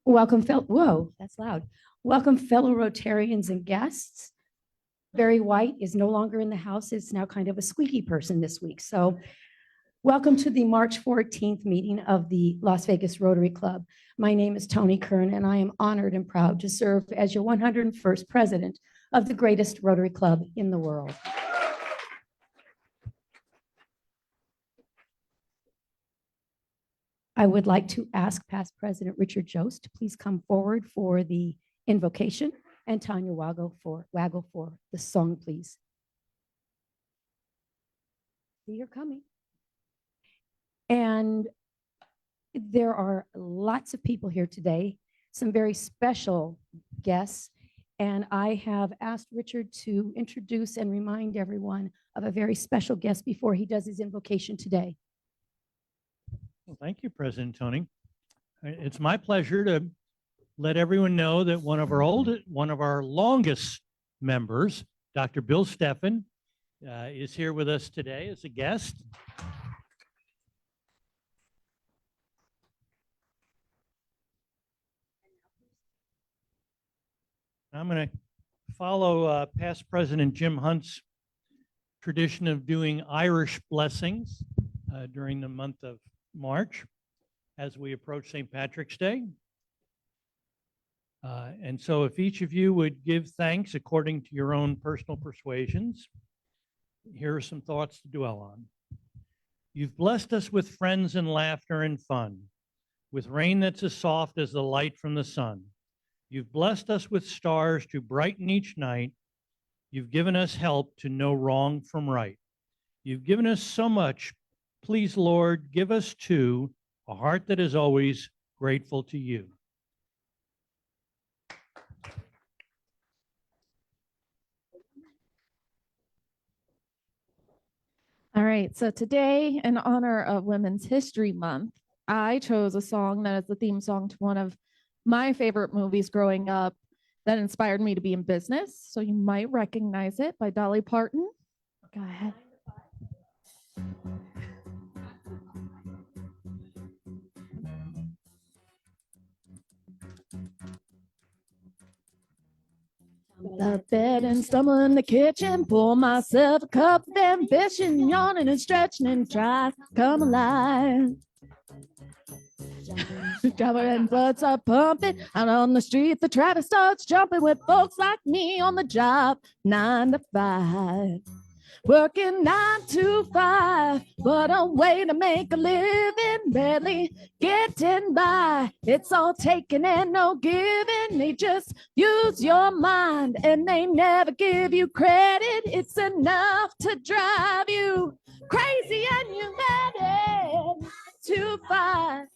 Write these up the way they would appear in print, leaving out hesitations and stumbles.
Whoa, that's loud. Welcome, fellow Rotarians and guests. Barry White is no longer in the house. It's now kind of a squeaky person this week. So welcome to the March 14th meeting of the Las Vegas Rotary Club. My name is Toni Kern, and I am honored and proud to serve as your 101st president of the greatest Rotary Club in the world. I would like to ask past President Richard Jost to please come forward for the invocation, and Tanya Waggle for the song, please. You're coming. And there are lots of people here today, some very special guests, and I have asked Richard to introduce and remind everyone of a very special guest before he does his invocation today. Well, thank you, President Toni. It's my pleasure to let everyone know that one of our longest members, Dr. Bill Steffen, is here with us today as a guest. I'm going to follow past President Jim Hunt's tradition of doing Irish blessings during the month of March as we approach St. Patrick's Day. And so if each of you would give thanks according to your own personal persuasions, here are some thoughts to dwell on. You've blessed us with friends and laughter and fun, with rain that's as soft as the light from the sun. You've blessed us with stars to brighten each night. You've given us help to know wrong from right. You've given us so much. Please, Lord, give us too a heart that is always grateful to you. All right, so today, in honor of Women's History Month, I chose a song that is the theme song to one of my favorite movies growing up that inspired me to be in business. So you might recognize it, by Dolly Parton. Go ahead. The bed and stumble in the kitchen, pour myself a cup of ambition, yawning and stretching and try to come alive. Driver and blood start pumping out on the street. The traffic starts jumping with folks like me on the job, 9 to 5. Working 9 to 5, what a way to make a living, barely getting by. It's all taking and no giving. They just use your mind and they never give you credit. It's enough to drive you crazy, and you mad 9 to 5.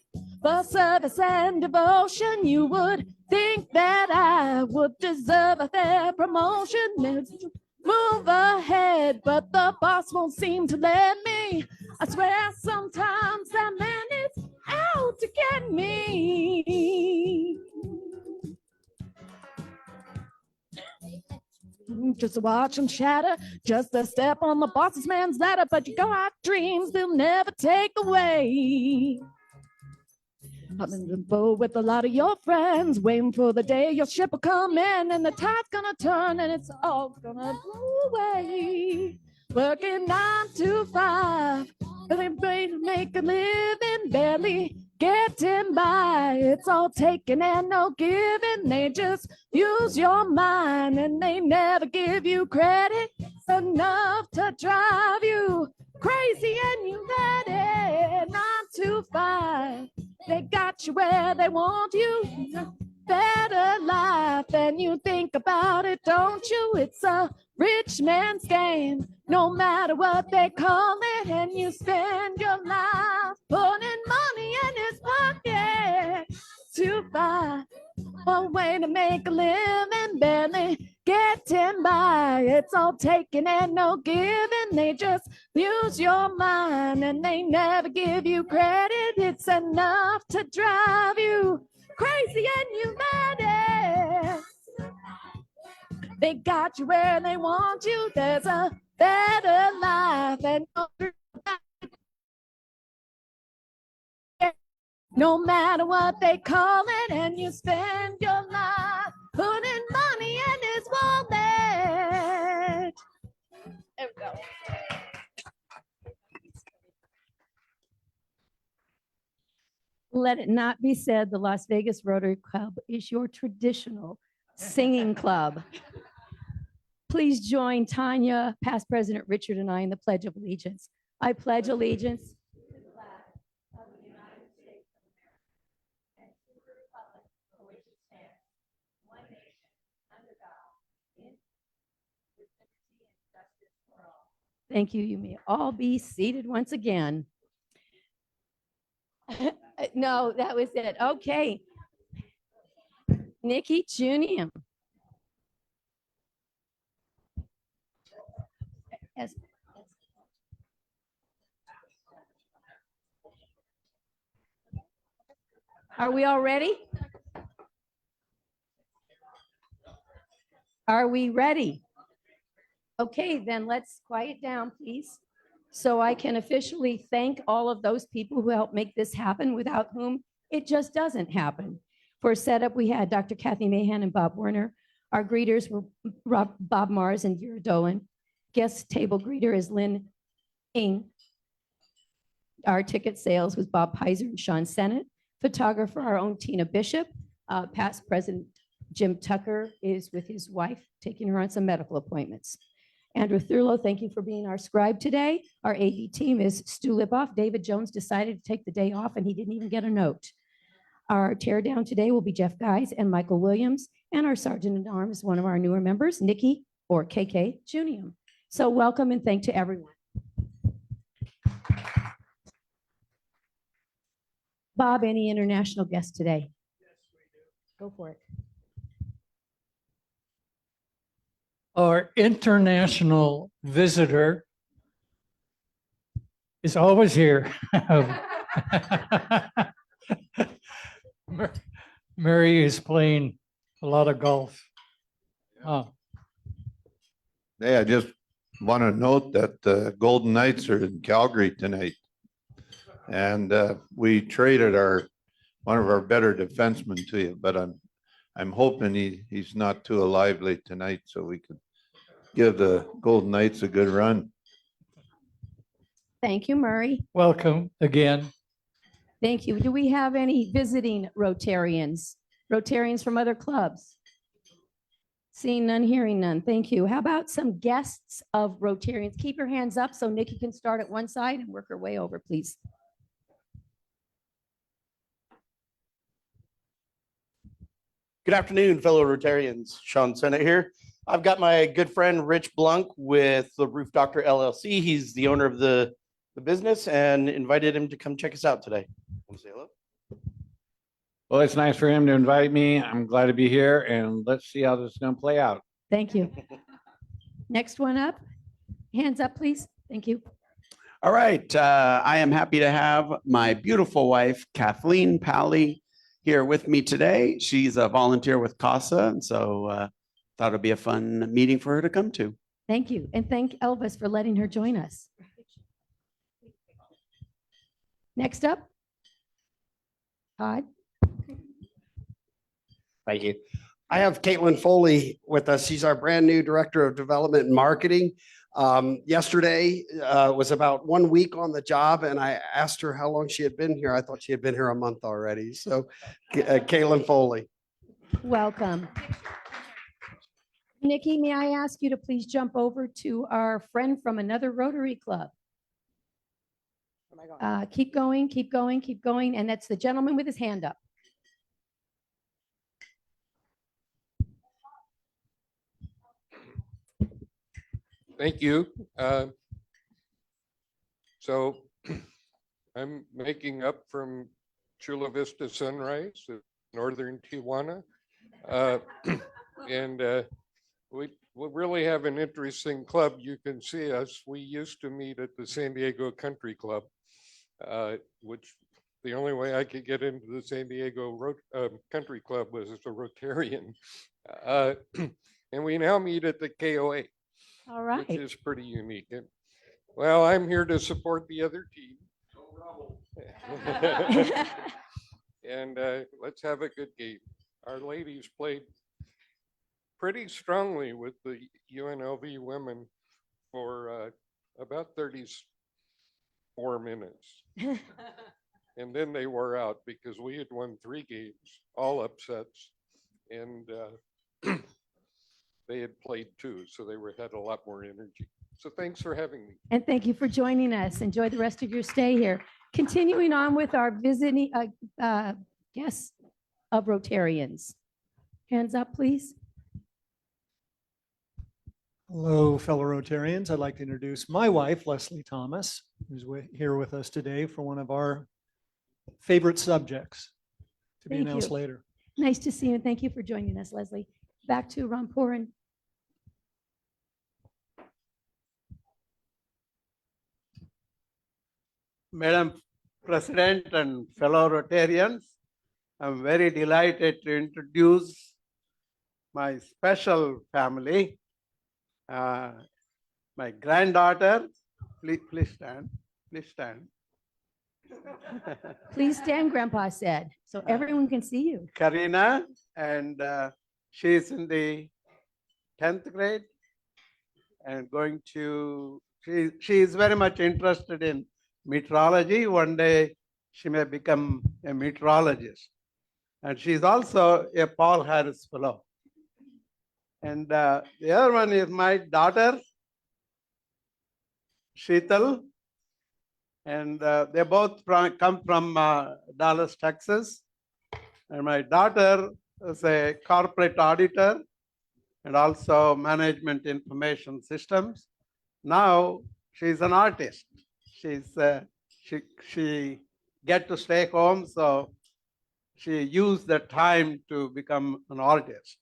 For service and devotion, you would think that I would deserve a fair promotion. Move ahead, but the boss won't seem to let me. I swear sometimes that man is out to get me. Just to watch them shatter, just a step on the boss's man's ladder. But you got dreams they'll never take away. I'm in the boat with a lot of your friends, waiting for the day your ship will come in, and the tide's gonna turn and it's all gonna blow away. Working 9 to 5, really make a living, barely getting by. It's all taking and no giving. They just use your mind and they never give you credit. It's enough to drive you crazy, and you ready 9 to 5. They got you where they want you. Better life than you think about it, don't you? It's a rich man's game, no matter what they call it. And you spend your life putting money in his pocket to buy a way to make a living, barely getting by. It's all taking and no giving. They just use your mind and they never give you credit. It's enough to drive you crazy, and you mad. They got you where they want you. There's a better life, and No matter what they call it, and you spend your life putting money in his wallet. There we go. Let it not be said the Las Vegas Rotary Club is your traditional singing club. Please join Tanya, past President Richard, and I in the Pledge of Allegiance. I pledge allegiance to the flag of the United States of America and to the republic for which it stands, one nation, under God, indivisible, with liberty and justice for all. Thank you. You may all be seated once again. No, that was it. Okay. Nikki Junior. Yes. Are we all ready? Are we ready? Okay, then let's quiet down, please, so I can officially thank all of those people who helped make this happen, without whom it just doesn't happen. For setup, we had Dr. Kathy Mahan and Bob Werner. Our greeters were Bob Mars and Vera Dolan. Guest table greeter is Lynn Ing. Our ticket sales was Bob Pizer and Sean Sennett. Photographer, our own Tina Bishop. Past President Jim Tucker is with his wife, taking her on some medical appointments. Andrew Thurlow, thank you for being our scribe today. Our AD team is Stu Lipoff. David Jones decided to take the day off and he didn't even get a note. Our tear down today will be Jeff Guys and Michael Williams, and our Sergeant at Arms, one of our newer members, Nikki or KK Junior. So welcome and thank to everyone. Bob, any international guests today? Yes, we do. Go for it. Our international visitor is always here. Mary is playing a lot of golf. Oh, Hey, I just want to note that the Golden Knights are in Calgary tonight. And we traded one of our better defensemen to you, but I'm hoping he's not too alive late tonight so we could give the Golden Knights a good run. Thank you, Murray. welcome again. Thank you. Do we have any visiting Rotarians? Rotarians from other clubs? Seeing none, hearing none. Thank you. How about some guests of Rotarians? Keep your hands up so Nikki can start at one side and work her way over, please. Good afternoon, fellow Rotarians. Sean Sennett here. I've got my good friend Rich Blunk with the Roof Doctor LLC. He's the owner of the business and invited him to come check us out today. Want to say hello? Well, it's nice for him to invite me. I'm glad to be here, and let's see how this is going to play out. Thank you. Next one up. Hands up, please. Thank you. All right. I am happy to have my beautiful wife, Kathleen Pally, here with me today. She's a volunteer with CASA, and so thought it'd be a fun meeting for her to come to. Thank you. And thank Elvis for letting her join us. Next up. Todd. Thank you. I have Caitlin Foley with us. She's our brand new Director of Development and Marketing. Yesterday was about 1 week on the job, and I asked her how long she had been here. I thought she had been here a month already. So Caitlin Foley. Welcome. Nikki, may I ask you to please jump over to our friend from another Rotary Club? Keep going, keep going, keep going. And that's the gentleman with his hand up. Thank you. So I'm making up from Chula Vista Sunrise, northern Tijuana. And we really have an interesting club. You can see us. We used to meet at the San Diego Country Club, which the only way I could get into the San Diego Country Club was as a Rotarian. And we now meet at the KOA. All right. Which is pretty unique. And, well, I'm here to support the other team. and let's have a good game. Our ladies played pretty strongly with the UNLV women for about 34 minutes. And then they wore out because we had won 3 games, all upsets, and they had played 2, so they had a lot more energy. So thanks for having me. And thank you for joining us. Enjoy the rest of your stay here. Continuing on with our visiting guests of Rotarians. Hands up, please. Hello, fellow Rotarians. I'd like to introduce my wife, Leslie Thomas, who's here with us today for one of our favorite subjects to be Thank announced you. later. Nice to see you. And thank you for joining us, Leslie. Back to Rampuran. Madam President and fellow Rotarians, I'm very delighted to introduce my special family. My granddaughter, please stand, please stand. Please stand, Grandpa said, so everyone can see you. Karina, and she's in the 10th grade and going to, she is very much interested in meteorology. One day she may become a meteorologist. And she's also a Paul Harris Fellow. And the other one is my daughter, Sheetal. And they both come from Dallas, Texas. And my daughter is a corporate auditor and also management information systems. Now she's an artist. She get to stay home, so she used the time to become an artist.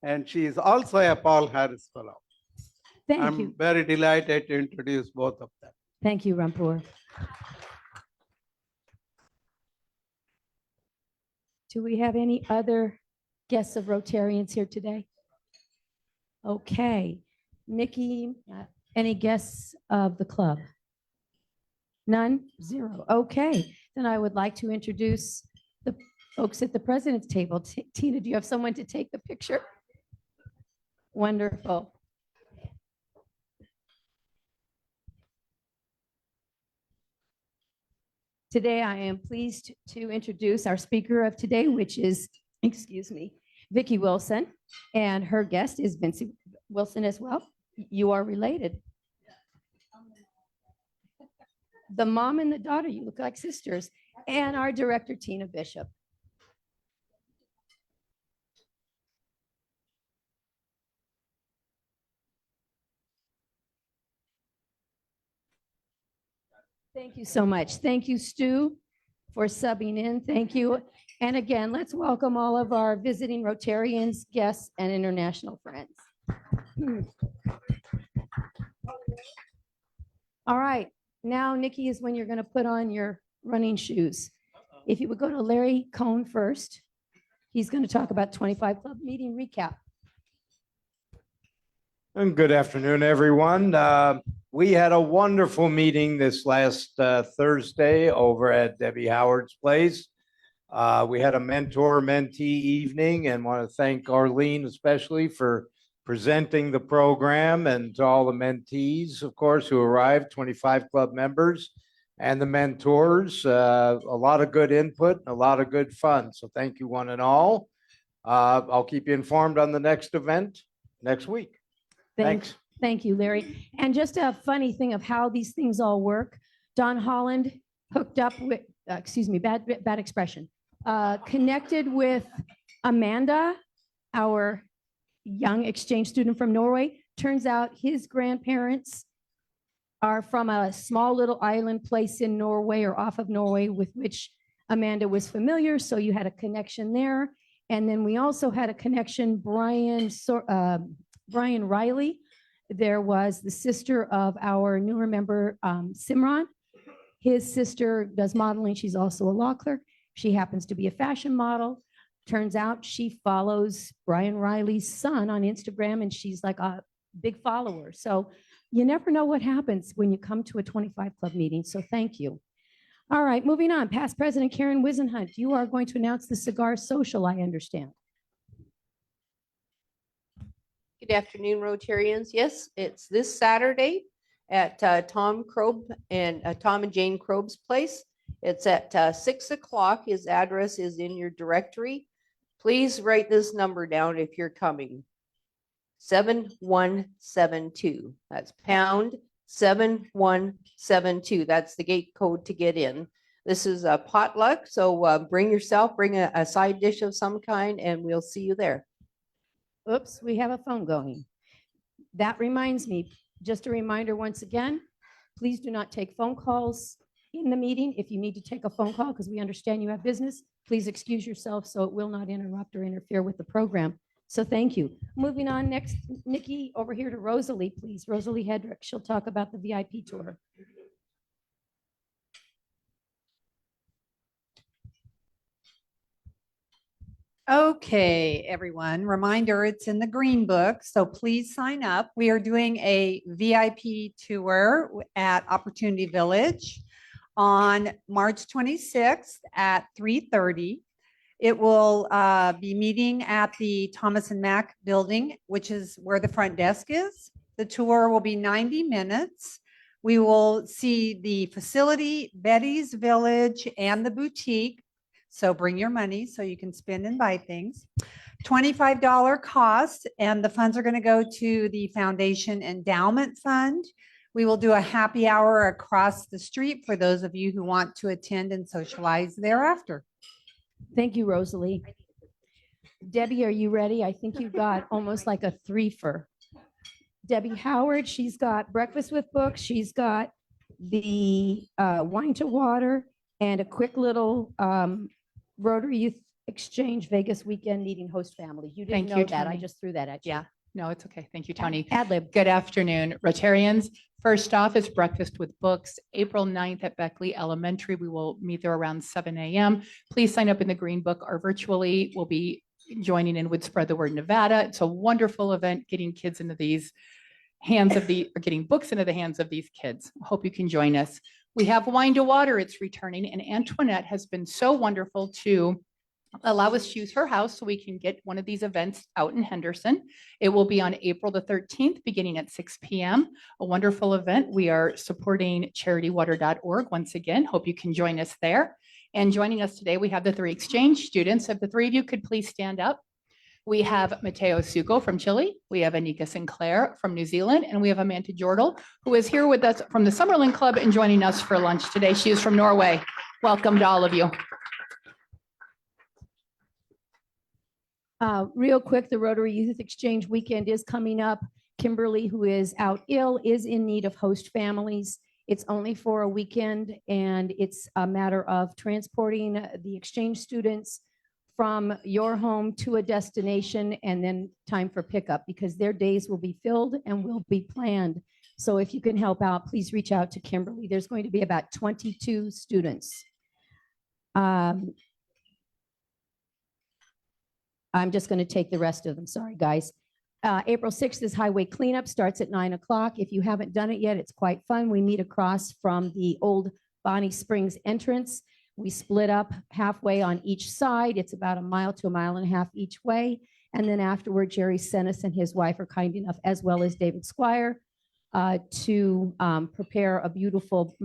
And she is also a Paul Harris Fellow. Thank you. I'm very delighted to introduce both of them. Thank you, Rampur. Do we have any other guests of Rotarians here today? Okay. Nikki, any guests of the club? None? 0. Okay. Then I would like to introduce the folks at the president's table. Tina, do you have someone to take the picture? Wonderful. Today, I am pleased to introduce our speaker of today, which is, Vicki Wilson, and her guest is Vincent Wilson as well. You are related. The mom and the daughter, you look like sisters, and our director, Tina Bishop. Thank you so much. Thank you, Stu, for subbing in. Thank you. And again, let's welcome all of our visiting Rotarians, guests, and international friends. All right. Now, Nikki, is when you're going to put on your running shoes. If you would go to Larry Cohn first, he's going to talk about 25 Club meeting recap. And good afternoon, everyone. We had a wonderful meeting this last Thursday over at Debbie Howard's place. We had a mentor-mentee evening and want to thank Arlene especially for presenting the program, and to all the mentees, of course, who arrived, 25 club members and the mentors. A lot of good input, a lot of good fun. So thank you one and all. I'll keep you informed on the next event next week. Thanks. Thank you, Larry. And just a funny thing of how these things all work. Don Holland hooked up with, bad expression, connected with Amanda, our young exchange student from Norway. Turns out his grandparents are from a small little island place in Norway or off of Norway with which Amanda was familiar. So you had a connection there. And then we also had a connection, Brian Riley. There was the sister of our newer member, Simran. His sister does modeling. She's also a law clerk. She happens to be a fashion model. Turns out she follows Brian Riley's son on Instagram, and she's like a big follower. So you never know what happens when you come to a 25 Club meeting. So thank you. All right, moving on. Past President Karen Wisenhunt, you are going to announce the Cigar Social, I understand. Good afternoon, Rotarians. Yes, it's this Saturday at Tom and Jane Kroeb's place. It's at 6 o'clock. His address is in your directory. Please write this number down if you're coming. 7172. That's pound 7172. That's the gate code to get in. This is a potluck, so bring yourself, bring a side dish of some kind, and we'll see you there. Oops, we have a phone going. That reminds me, just a reminder once again, please do not take phone calls in the meeting. If you need to take a phone call, because we understand you have business, please excuse yourself so it will not interrupt or interfere with the program. So thank you. Moving on next, Nikki, over here to Rosalie, please. Rosalie Hedrick, she'll talk about the VIP tour. Okay, everyone, reminder, it's in the green book, so please sign up. We are doing a VIP tour at Opportunity Village on March 26th at 3:30. It will be meeting at the Thomas and Mack building, which is where the front desk is. The tour will be 90 minutes. We will see the facility, Betty's Village, and the boutique. So bring your money so you can spend and buy things. $25 cost, and the funds are going to go to the Foundation Endowment Fund. We will do a happy hour across the street for those of you who want to attend and socialize thereafter. Thank you, Rosalie. Debbie, are you ready? I think you've got almost like a threefer. Debbie Howard, she's got Breakfast with Books. She's got the Wine to Water and a quick little Rotary Youth Exchange Vegas weekend needing host families. You didn't Thank know you, that. I Tony. just threw that at you. Yeah, no, it's okay. Thank you, Tony. Ad lib. Good afternoon, Rotarians. First off is Breakfast with Books, April 9th at Beckley Elementary. We will meet there around 7 a.m. Please sign up in the Green Book or virtually. We'll be joining in with Spread the Word Nevada. It's a wonderful event, getting kids into these hands of or getting books into the hands of these kids. Hope you can join us. We have Wine to Water. It's returning, and Antoinette has been so wonderful to allow us to use her house so we can get one of these events out in Henderson. It will be on April the 13th, beginning at 6 p.m. A wonderful event. We are supporting charitywater.org once again. Hope you can join us there. And joining us today, we have the 3 exchange students. If the 3 of you could please stand up. We have Mateo Suco from Chile. We have Anika Sinclair from New Zealand, and we have Amanda Jordal, who is here with us from the Summerlin Club and joining us for lunch today. She is from Norway. Welcome to all of you. Real quick, the Rotary Youth Exchange weekend is coming up. Kimberly, who is out ill, is in need of host families. It's only for a weekend, and it's a matter of transporting the exchange students from your home to a destination and then time for pickup, because their days will be filled and will be planned. So if you can help out, please reach out to Kimberly. There's going to be about 22 students. I'm just going to take the rest of them. Sorry, guys. April 6th is highway cleanup, starts at 9 o'clock. If you haven't done it yet, it's quite fun. We meet across from the old Bonnie Springs entrance. We split up halfway on each side. It's about 1 mile to 1.5 miles each way. And then afterward, Jerry Senes and his wife are kind enough, as well as David Squire, to prepare a beautiful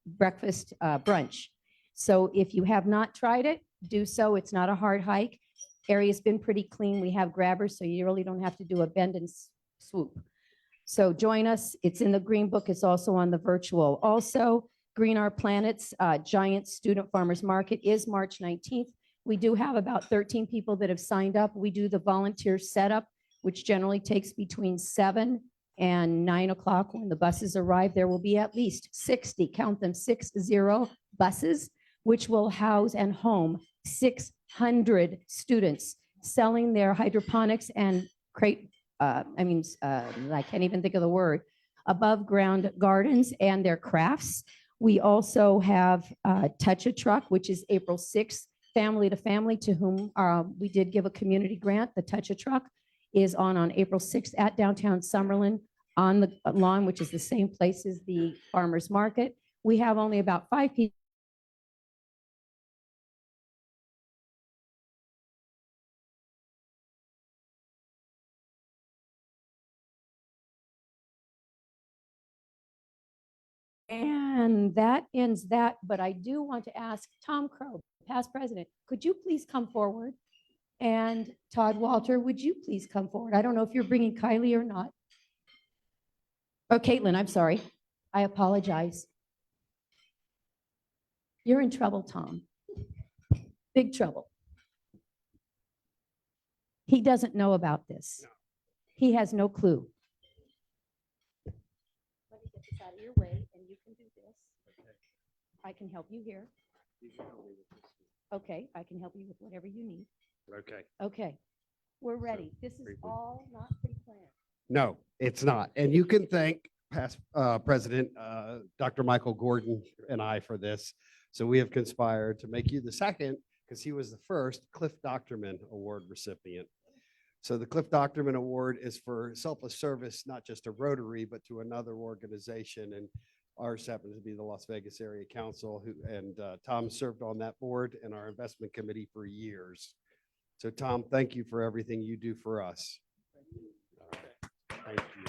breakfast brunch. So if you have not tried it, do so. It's not a hard hike. Area's been pretty clean. We have grabbers, so you really don't have to do a bend and swoop. So join us. It's in the Green Book. It's also on the virtual. Also, Green Our Planet's Giant Student Farmers Market is March 19th. We do have about 13 people that have signed up. We do the volunteer setup, which generally takes between 7 and 9 o'clock. When the buses arrive, there will be at least 60, count them, 60 buses, which will house and home 600 students selling their hydroponics and I can't even think of the word, above ground gardens and their crafts. We also have Touch a Truck, which is April 6th, family to family, to whom we did give a community grant. The Touch a Truck is on April 6th at downtown Summerlin on the lawn, which is the same place as the farmers market. we have only about 5 people. And that ends that, but I do want to ask Tom Crow, past president, could you please come forward? And Todd Walter, would you please come forward? I don't know if you're bringing Kylie or not. Oh, Caitlin, I'm sorry. I apologize. You're in trouble, Tom. Big trouble. He doesn't know about this. He has no clue. Let me get this out of your way and you can do this. I can help you here. Okay, I can help you with whatever you need. Okay. Okay, we're ready. This is all not pre-planned. No, it's not. And you can thank past President Dr. Michael Gordon and I for this. So we have conspired to make you the second, because he was the first Cliff Docterman Award recipient. So the Cliff Docterman Award is for selfless service, not just to Rotary, but to another organization. And ours happens to be the Las Vegas Area Council, and Tom served on that board and our investment committee for years. So Tom, thank you for everything you do for us. Thank you.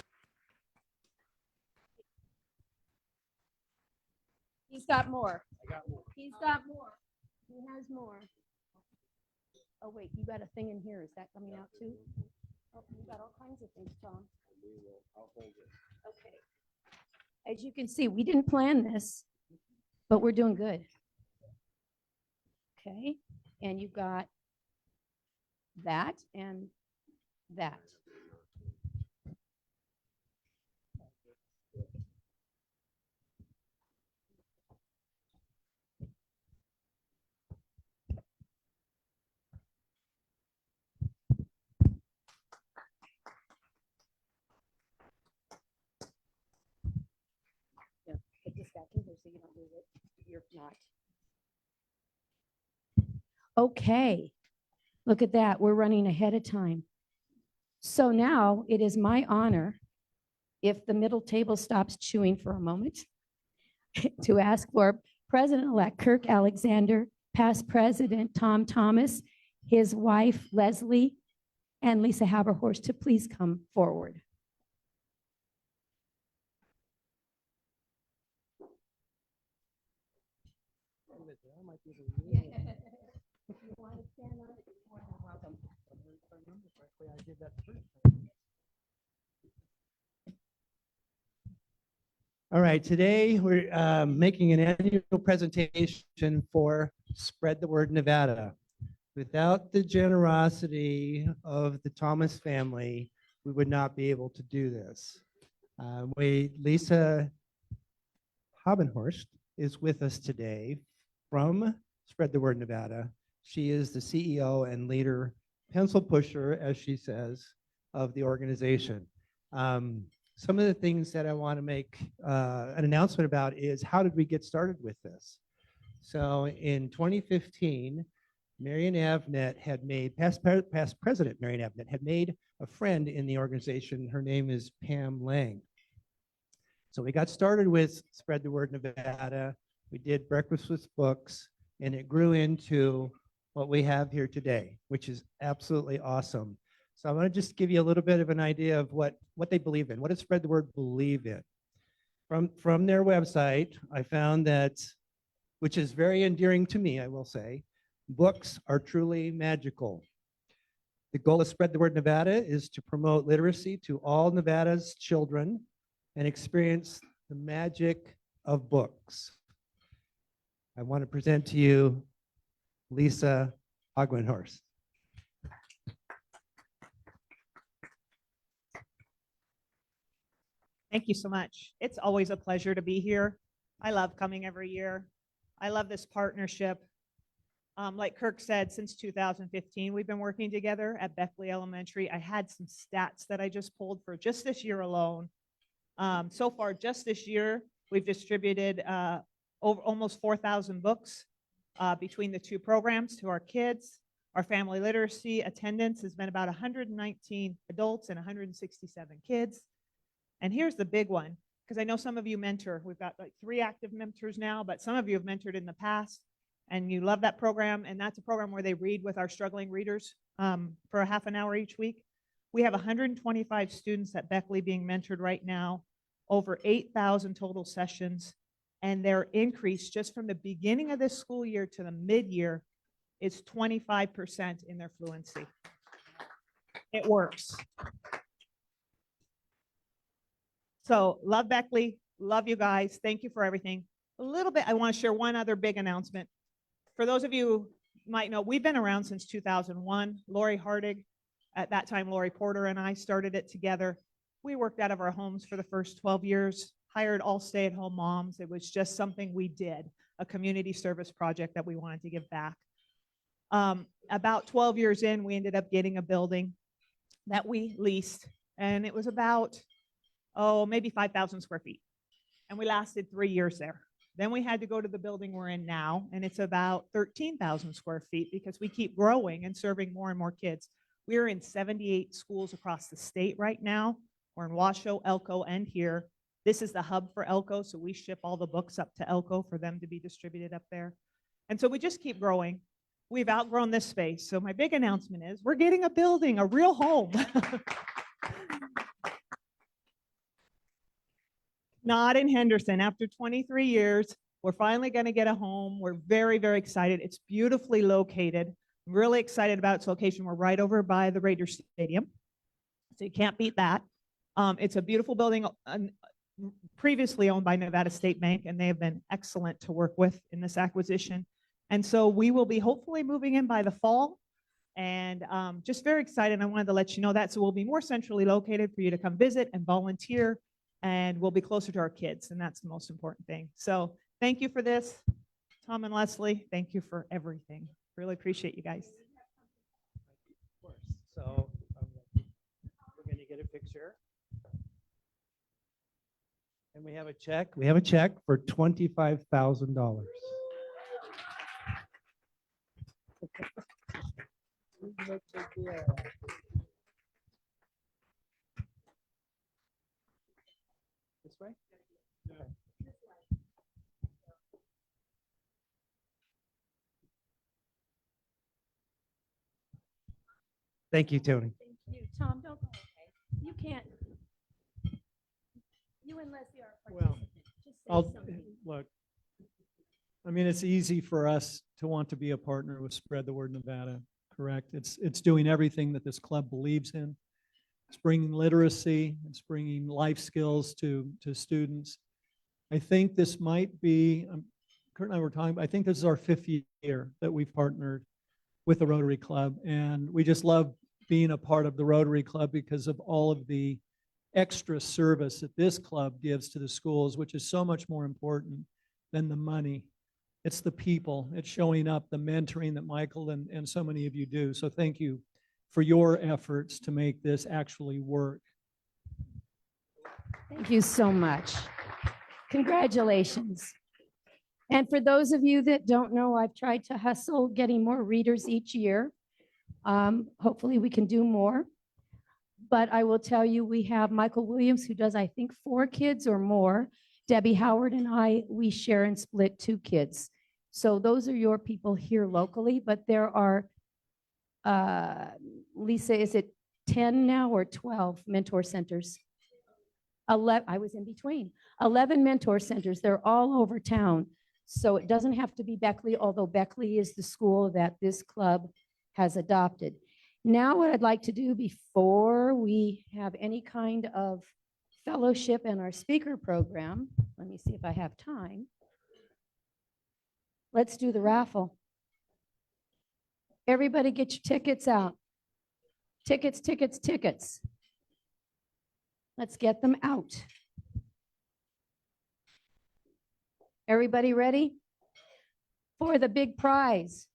He's got more. He's got more. He has more. Oh, wait, you got a thing in here. Is that coming out too? Oh, you got all kinds of things, Tom. Okay. As you can see, we didn't plan this, but we're doing good. Okay, and you got that and that. Yeah, put this back in here so you don't lose it. You're not. Okay, look at that. We're running ahead of time. So now it is my honor, if the middle table stops chewing for a moment, to ask for President-elect Kirk Alexander, past President Tom Thomas, his wife Leslie, and Lisa Haberhorst to please come forward. If you want to stand on it, you're more than welcome. All right, today we're making an annual presentation for Spread the Word Nevada. Without the generosity of the Thomas family, we would not be able to do this. Lisa Habenhorst is with us today from Spread the Word Nevada. She is the CEO and leader, pencil pusher, as she says, of the organization. Some of the things that I want to make an announcement about is how did we get started with this? So in 2015, Marion Avnet had made, past President Marion Avnet had made a friend in the organization. Her name is Pam Lang. So we got started with Spread the Word Nevada. We did Breakfast with Books, and it grew into what we have here today, which is absolutely awesome. So I want to just give you a little bit of an idea of what they believe in. What does Spread the Word believe in? From their website, I found that, which is very endearing to me, I will say, books are truly magical. The goal of Spread the Word Nevada is to promote literacy to all Nevada's children and experience the magic of books. I want to present to you Lisa Habenhorst. Thank you so much. It's always a pleasure to be here. I love coming every year. I love this partnership. Like Kirk said, since 2015, we've been working together at Beckley Elementary. I had some stats that I just pulled for just this year alone. So far, just this year, we've distributed over almost 4,000 books between the two programs to our kids. Our family literacy attendance has been about 119 adults and 167 kids. And here's the big one. because I know some of you mentor. We've got like 3 active mentors now, but some of you have mentored in the past and you love that program. And that's a program where they read with our struggling readers for a half an hour each week. We have 125 students at Beckley being mentored right now, over 8,000 total sessions. And their increase just from the beginning of this school year to the mid-year is 25% in their fluency. It works. So love Beckley, love you guys. Thank you for everything. A little bit, I want to share one other big announcement. For those of you who might know, we've been around since 2001. Lori Hardig, at that time, Lori Porter and I started it together. We worked out of our homes for the first 12 years, hired all stay-at-home moms. It was just something we did, a community service project that we wanted to give back. About 12 years in, we ended up getting a building that we leased, and it was about, maybe 5,000 square feet. And we lasted 3 years there. Then we had to go to the building we're in now, and it's about 13,000 square feet because we keep growing and serving more and more kids. We're in 78 schools across the state right now. We're in Washoe, Elko, and here. This is the hub for Elko, so we ship all the books up to Elko for them to be distributed up there. And so we just keep growing. We've outgrown this space. So my big announcement is we're getting a building, a real home. Not in Henderson. After 23 years, we're finally going to get a home. We're very, very excited. It's beautifully located. Really excited about its location. We're right over by the Raiders Stadium, so you can't beat that. It's a beautiful building, previously owned by Nevada State Bank, and they have been excellent to work with in this acquisition. And so we will be hopefully moving in by the fall, and just very excited. I wanted to let you know that. So we'll be more centrally located for you to come visit and volunteer, and we'll be closer to our kids, and that's the most important thing. So thank you for this, Tom and Leslie. Thank you for everything. Really appreciate you guys. Of course. So we're going to get a picture. And we have a check. We have a check for $25,000. This way? Okay. Thank you, Tony. Thank you. Tom, don't go. Okay. You can't. You and Leslie are Well, participants. Just say something. Look, I mean, it's easy for us to want to be a partner with Spread the Word Nevada, correct? It's doing everything that this club believes in. It's bringing literacy, it's bringing life skills to students. I think this might be, Kurt and I were talking, I think this is our 5th year that we've partnered with the Rotary Club. And we just love being a part of the Rotary Club because of all of the extra service that this club gives to the schools, which is so much more important than the money. It's the people, it's showing up, the mentoring that Michael and so many of you do. So thank you for your efforts to make this actually work. Thank you so much. Congratulations. And for those of you that don't know, I've tried to hustle getting more readers each year. Hopefully we can do more. But I will tell you, we have Michael Williams, who does, I think, 4 kids or more. Debbie Howard and I, we share and split 2 kids. So those are your people here locally, but there are, Lisa, is it 10 now or 12 mentor centers? 11, I was in between. 11 mentor centers, they're all over town. So it doesn't have to be Beckley, although Beckley is the school that this club has adopted. Now, what I'd like to do before we have any kind of fellowship in our speaker program, let me see if I have time. Let's do the raffle. Everybody get your tickets out. Tickets, tickets, tickets. Let's get them out. Everybody ready? For the big prize,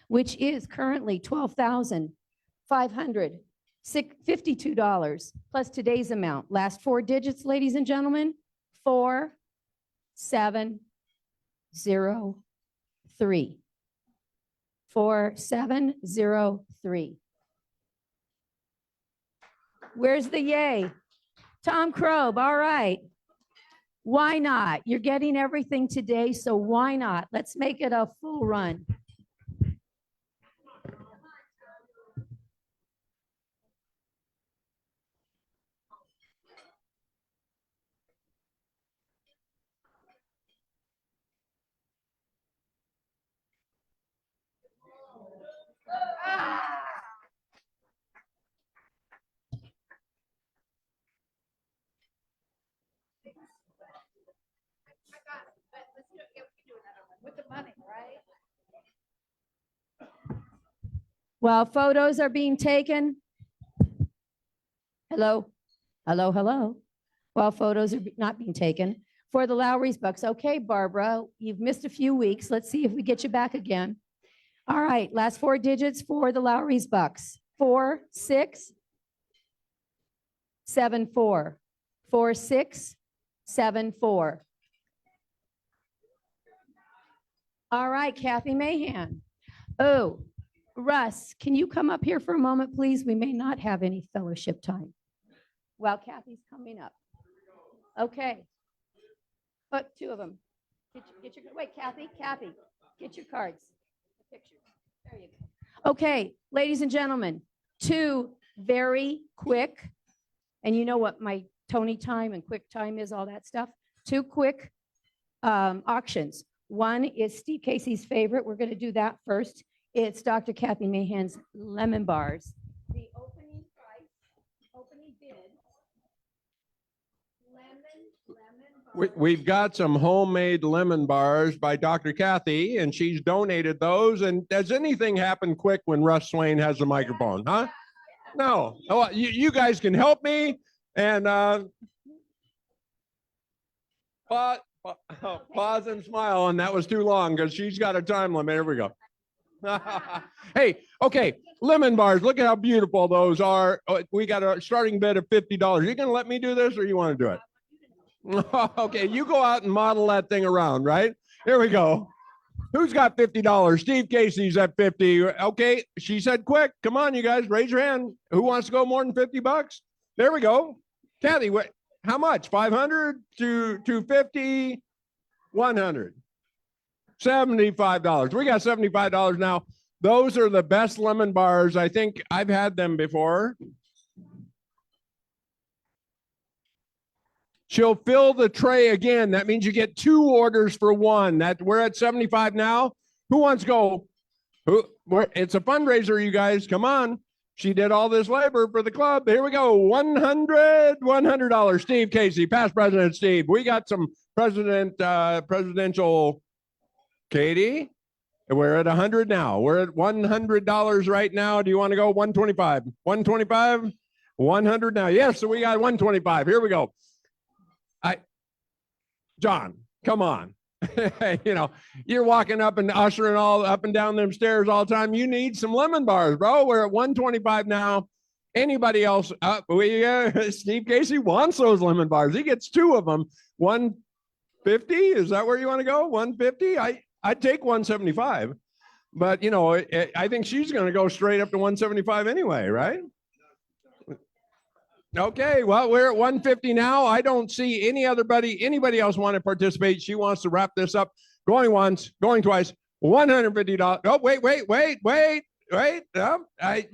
which is currently $12,552 plus today's amount. Last 4 digits, ladies and gentlemen, 4703. 4703. Where's the yay? Tom Crobe, all right. Why not? You're getting everything today, so why not? Let's make it a full run. While photos are being taken. Hello, hello, hello. While photos are not being taken for the Lowry's Bucks. Okay, Barbara, you've missed a few weeks. Let's see if we get you back again. All right, last 4 digits for the Lowry's Bucks. 4, 6, 7, 4. 4, 6, 7, 4. All right, Kathy Mahan. Oh, Russ, can you come up here for a moment, please? We may not have any fellowship time while Kathy's coming up. Okay. Put 2 of them. Wait, Kathy, get your cards. The pictures. There you go. Okay, ladies and gentlemen, 2 very quick, and you know what my Tony time and quick time is, all that stuff. 2 quick auctions. One is Steve Casey's favorite. We're going to do that first. It's Dr. Kathy Mahan's lemon bars. The opening price, opening bid, lemon We've got some homemade lemon bars by Dr. Kathy, and she's donated those. And does anything happen quick when Russ Swain has the microphone, huh? No. Oh, you guys can help me. And pause and smile, and that was too long because she's got a time limit. Here we go. Hey, okay, lemon bars. Look at how beautiful those are. We got a starting bid of $50. You gonna let me do this, or you want to do it? Okay, you go out and model that thing around, right? Here we go. Who's got $50? Steve Casey's at 50. Okay, she said quick. Come on, you guys, raise your hand. Who wants to go more than $50? There we go. Kathy, what? How much? 500 to 250, 100. $75. We got $75 now. Those are the best lemon bars. I think I've had them before. She'll fill the tray again. That means you get 2 orders for 1. We're at 75 now. Who wants to go? It's a fundraiser, you guys. Come on. She did all this labor for the club. Here we go. $100. Steve Casey, past president Steve. We got some presidential Katie. We're at 100 now. We're at $100 right now. Do you want to go 125? 125? 100 now. Yes, so we got 125. Here we go. John, come on. You know, you're walking up and ushering all up and down them stairs all the time. You need some lemon bars, bro. We're at 125 now. Anybody else? Steve Casey wants those lemon bars. He gets 2 of them. 150? Is that where you want to go? 150? I'd take 175, but you know, I think she's going to go straight up to 175 anyway, right? Okay, well, we're at 150 now. I don't see anybody else want to participate. She wants to wrap this up. Going once, going twice, $150. Oh, wait. No, I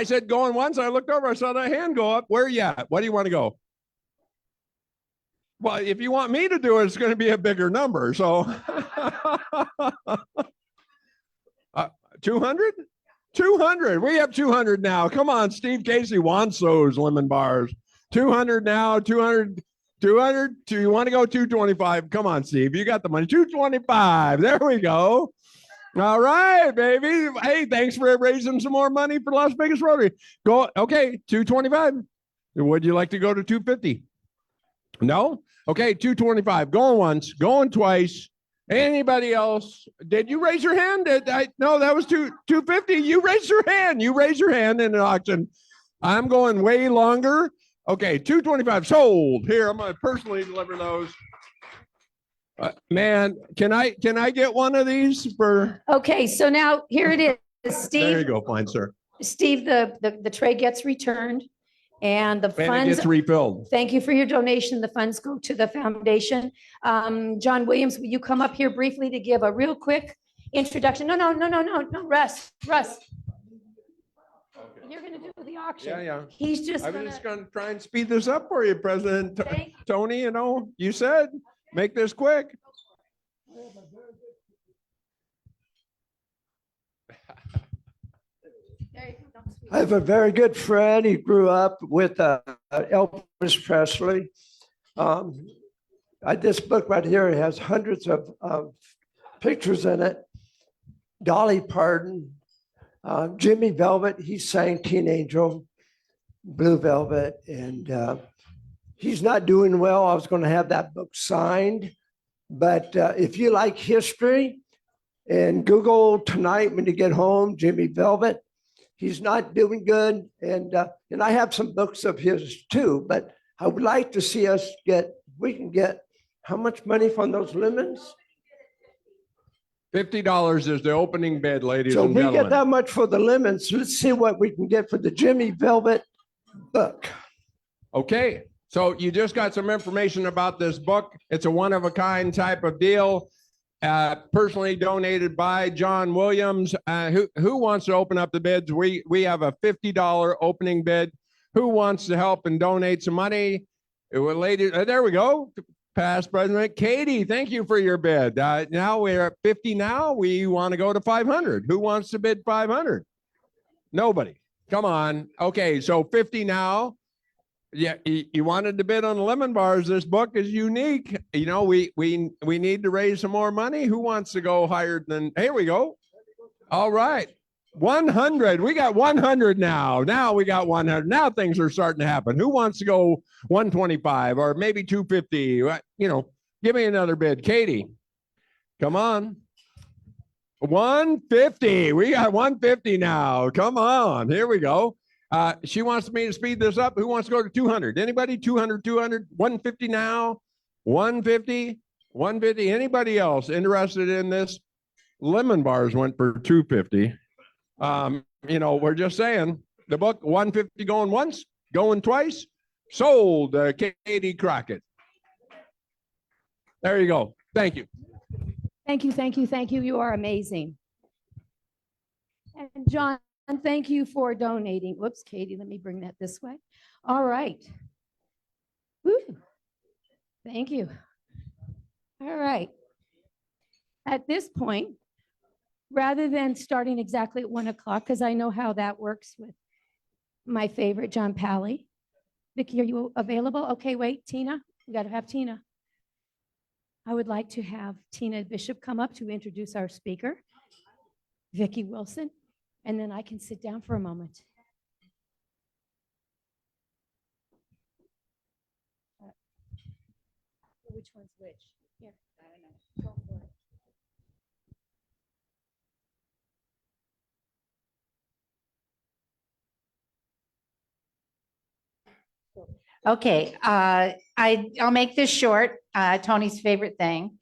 said going once. I looked over, I saw that hand go up. Where are you at? What do you want to go? Well, if you want me to do it, it's going to be a bigger number. So 200? 200. We have 200 now. Come on, Steve Casey wants those lemon bars. 200 now, 200. Do you want to go 225? Come on, Steve. You got the money. 225. There we go. All right, baby. Hey, thanks for raising some more money for Las Vegas Rotary. Go. Okay, 225. Would you like to go to 250? No? Okay, 225. Going once, going twice. Anybody else? Did you raise your hand? No, that was 250. You raised your hand. You raised your hand in an auction. I'm going way longer. Okay, 225 sold. Here, I'm going to personally deliver those. Man, can I get one of these for? Okay, so now here it is, Steve. There you go, fine, sir. Steve, the tray gets returned. And the And it funds, gets refilled. thank you for your donation. The funds go to the foundation. John Williams, will you come up here briefly to give a real quick introduction? No, Russ. You're gonna do the auction. Yeah. He's just I was gonna, just gonna try and speed this up for you, President Thank Tony, you said, make this quick. I have a very good friend. He grew up with Elvis Presley. This book right here has hundreds of pictures in it. Dolly Parton, Jimmy Velvet, he sang Teen Angel, Blue Velvet, and he's not doing well. I was going to have that book signed, but if you like history, and Google tonight when you get home, Jimmy Velvet. He's not doing good, and I have some books of his too. But I would like to see us we can get how much money from those lemons? $50 is the opening bid, ladies So and we get gentlemen. that much for the lemons. Let's see what we can get for the Jimmy Velvet book. Okay, so you just got some information about this book. It's a one-of-a-kind type of deal. Personally donated by John Williams. Who wants to open up the bids? We have a $50 opening bid. Who wants to help and donate some money? There we go. Past President Katie, thank you for your bid. Now we're at 50 now. We want to go to 500. Who wants to bid 500? Nobody. Come on. Okay, so 50 now. Yeah, you wanted to bid on the lemon bars. This book is unique. We need to raise some more money. Who wants to go higher than? Here we go. All right, 100. We got 100 now. Now we got 100. Now things are starting to happen. Who wants to go 125 or maybe 250? Give me another bid. Katie, come on. 150. We got 150 now. Come on. Here we go. She wants me to speed this up. Who wants to go to 200? Anybody? 200, 150 now? 150, 150. Anybody else interested in this? Lemon bars went for 250. We're just saying the book 150 going once, going twice. Sold, Katie Crockett. There you go. Thank you. Thank you. You are amazing. And John, thank you for donating. Whoops, Katie, let me bring that this way. All right. Woo. Thank you. All right. At this point, rather than starting exactly at 1 o'clock, because I know how that works with my favorite, John Pally. Vicki, are you available? Okay, wait, Tina, we got to have Tina. I would like to have Tina Bishop come up to introduce our speaker, Vicki Wilson, and then I can sit down for a moment. Which one's which? Here, I don't know. Go for it. Okay, I'll make this short, Tony's favorite thing.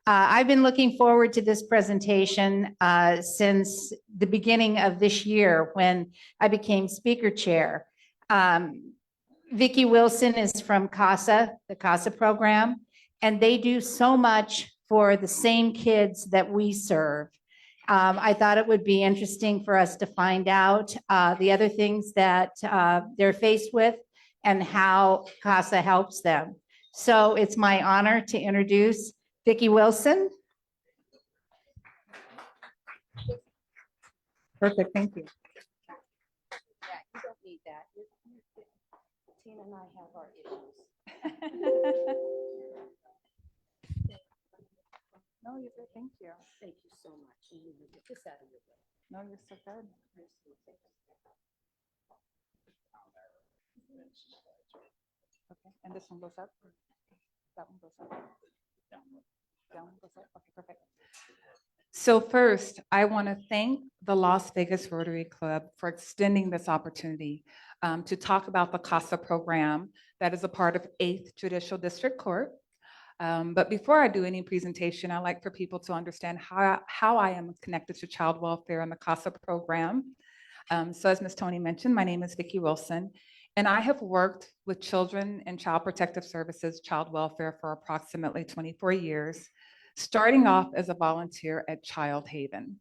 I've been looking forward to this presentation since the beginning of this year when I became speaker chair. Vicki Wilson is from CASA, the CASA program, and they do so much for the same kids that we serve. I thought it would be interesting for us to find out the other things that they're faced with and how CASA helps them. So it's my honor to introduce Vicki Wilson. Perfect, thank you. Yeah, you don't need that. Tina and I have our issues. No, you're good, thank you. Thank you so much. You need to get this out of your way. No, you're so good. Okay, and this one goes up? That one goes up? Down goes up? Okay, perfect. So first, I want to thank the Las Vegas Rotary Club for extending this opportunity to talk about the CASA program that is a part of 8th Judicial District Court. But before I do any presentation, I'd like for people to understand how I am connected to child welfare and the CASA program. So as Ms. Tony mentioned, my name is Vicki Wilson, And I have worked with children in child protective services, child welfare for approximately 24 years, starting off as a volunteer at Child Haven.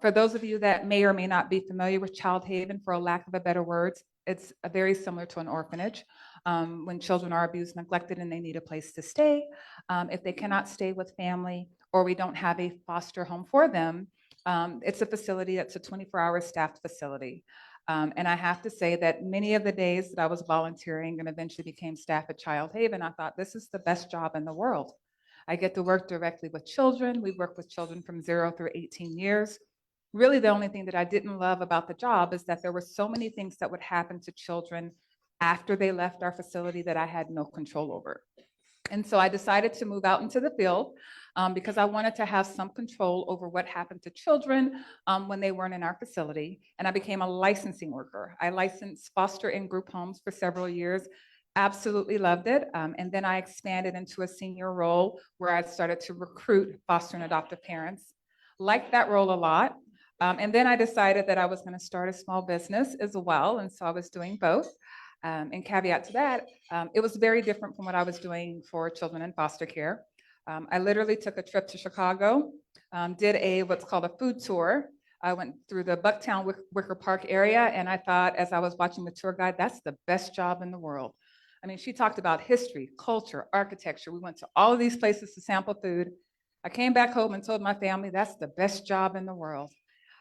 For those of you that may or may not be familiar with Child Haven, for a lack of a better words, it's very similar to an orphanage. When children are abused, neglected, and they need a place to stay, if they cannot stay with family or we don't have a foster home for them, it's a facility that's a 24-hour staffed facility. And I have to say that many of the days that I was volunteering and eventually became staff at Child Haven, I thought this is the best job in the world. I get to work directly with children. We work with children from 0 through 18 years. Really, the only thing that I didn't love about the job is that there were so many things that would happen to children after they left our facility that I had no control over. And so I decided to move out into the field because I wanted to have some control over what happened to children when they weren't in our facility. And I became a licensing worker. I licensed foster and group homes for several years. Absolutely loved it. And then I expanded into a senior role where I started to recruit foster and adoptive parents. Liked that role a lot. And then I decided that I was going to start a small business as well. And so I was doing both. And caveat to that, it was very different from what I was doing for children in foster care. I literally took a trip to Chicago, did what's called a food tour. I went through the Bucktown Wicker Park area, and I thought as I was watching the tour guide, that's the best job in the world. I mean, she talked about history, culture, architecture. We went to all of these places to sample food. I came back home and told my family, that's the best job in the world.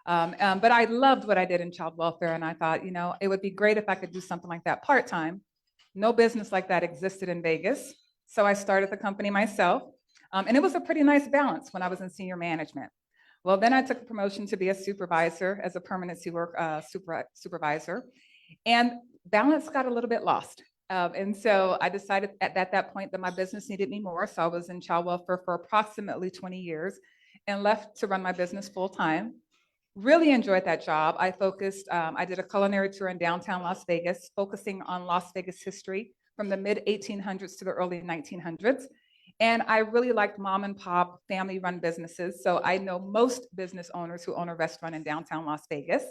But I loved what I did in child welfare, and I thought, you know, it would be great if I could do something like that part-time. No business like that existed in Vegas, so I started the company myself, and it was a pretty nice balance when I was in senior management. Well, then I took a promotion to be a supervisor as a permanency work supervisor, and balance got a little bit lost. And so I decided at that point that my business needed me more, so I was in child welfare for approximately 20 years and left to run my business full-time. Really enjoyed that job. I did a culinary tour in downtown Las Vegas, focusing on Las Vegas history from the mid 1800s to the early 1900s. And I really liked mom and pop family run businesses. So I know most business owners who own a restaurant in downtown Las Vegas.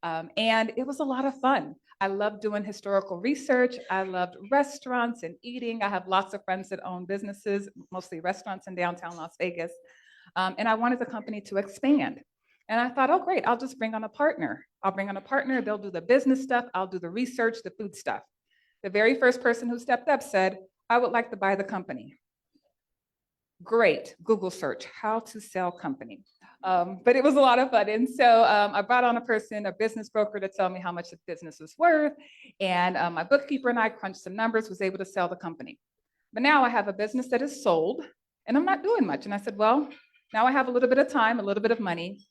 And it was a lot of fun. I loved doing historical research. I loved restaurants and eating. I have lots of friends that own businesses, mostly restaurants in downtown Las Vegas. And I wanted the company to expand. And I thought, oh, great, I'll just bring on a partner. I'll bring on a partner, they'll do the business stuff, I'll do the research, the food stuff. The very first person who stepped up said, I would like to buy the company. Great, Google search, how to sell company. But it was a lot of fun. And so I brought on a business broker to tell me how much the business was worth. And my bookkeeper and I crunched some numbers, was able to sell the company. But now I have a business that is sold and I'm not doing much. And I said, well, now I have a little bit of time, a little bit of money.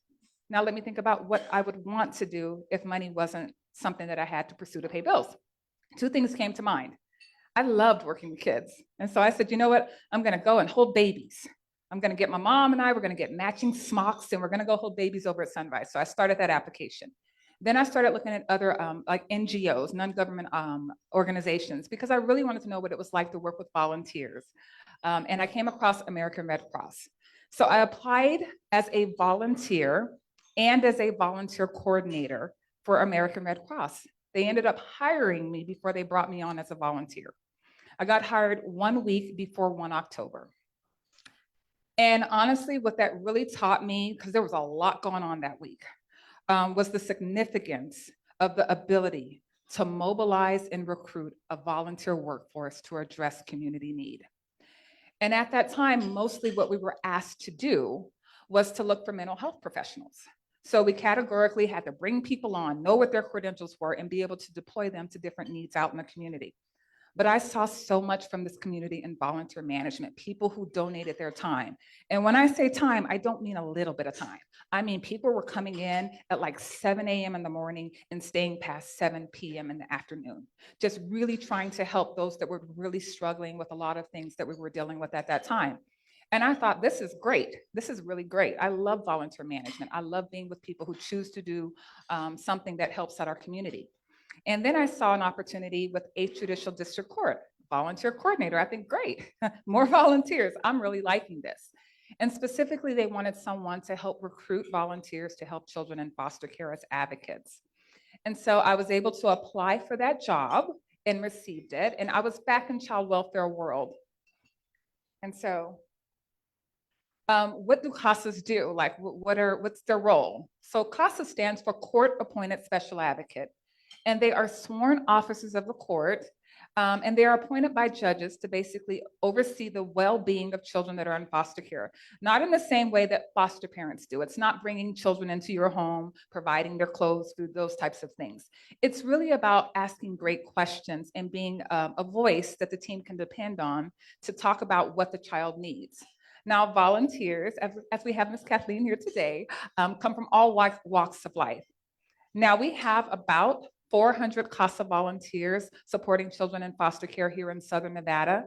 Now let me think about what I would want to do if money wasn't something that I had to pursue to pay bills. Two things came to mind. I loved working with kids. And so I said, you know what? I'm going to go and hold babies. I'm going to get my mom and we're going to get matching smocks and we're going to go hold babies over at Sunrise. So I started that application. Then I started looking at other like NGOs, non-government organizations, because I really wanted to know what it was like to work with volunteers. And I came across American Red Cross. So I applied as a volunteer and as a volunteer coordinator for American Red Cross. They ended up hiring me before they brought me on as a volunteer. I got hired 1 week before 1 October. And honestly, what that really taught me, because there was a lot going on that week, was the significance of the ability to mobilize and recruit a volunteer workforce to address community need. And at that time, mostly what we were asked to do was to look for mental health professionals. So we categorically had to bring people on, know what their credentials were, and be able to deploy them to different needs out in the community. But I saw so much from this community in volunteer management, people who donated their time. And when I say time, I don't mean a little bit of time. I mean, people were coming in at like 7 a.m. in the morning and staying past 7 p.m. in the afternoon, just really trying to help those that were really struggling with a lot of things that we were dealing with at that time. And I thought, this is great. This is really great. I love volunteer management. I love being with people who choose to do something that helps out our community. And then I saw an opportunity with 8th Judicial District Court, volunteer coordinator. I think, great, more volunteers. I'm really liking this. And specifically, they wanted someone to help recruit volunteers to help children in foster care as advocates. And so I was able to apply for that job and received it. And I was back in child welfare world. And so what do CASAs do? Like, what's their role? So CASA stands for Court Appointed Special Advocate, and they are sworn officers of the court, and they are appointed by judges to basically oversee the well-being of children that are in foster care. Not in the same way that foster parents do. It's not bringing children into your home, providing their clothes, through those types of things. It's really about asking great questions and being a voice that the team can depend on to talk about what the child needs. Now, volunteers, as we have Ms. Kathleen here today, come from all walks of life. Now, we have about 400 CASA volunteers supporting children in foster care here in Southern Nevada,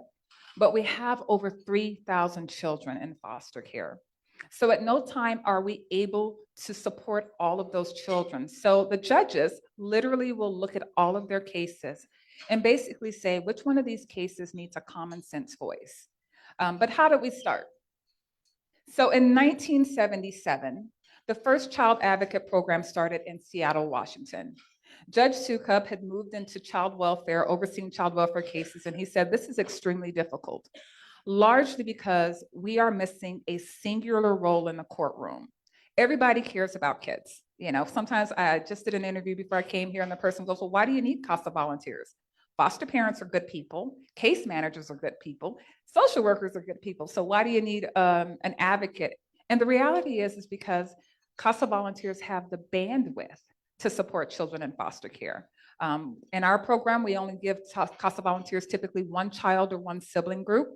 but we have over 3,000 children in foster care. So at no time are we able to support all of those children. So the judges literally will look at all of their cases and basically say, which one of these cases needs a common sense voice? But how did we start? So in 1977, the first child advocate program started in Seattle, Washington. Judge Sukup had moved into child welfare, overseeing child welfare cases, and he said, this is extremely difficult, largely because we are missing a singular role in the courtroom. Everybody cares about kids. You know, sometimes I just did an interview before I came here and the person goes, well, why do you need CASA volunteers? Foster parents are good people. Case managers are good people. Social workers are good people. So why do you need an advocate? And the reality is because CASA volunteers have the bandwidth to support children in foster care. In our program, we only give CASA volunteers typically one child or one sibling group.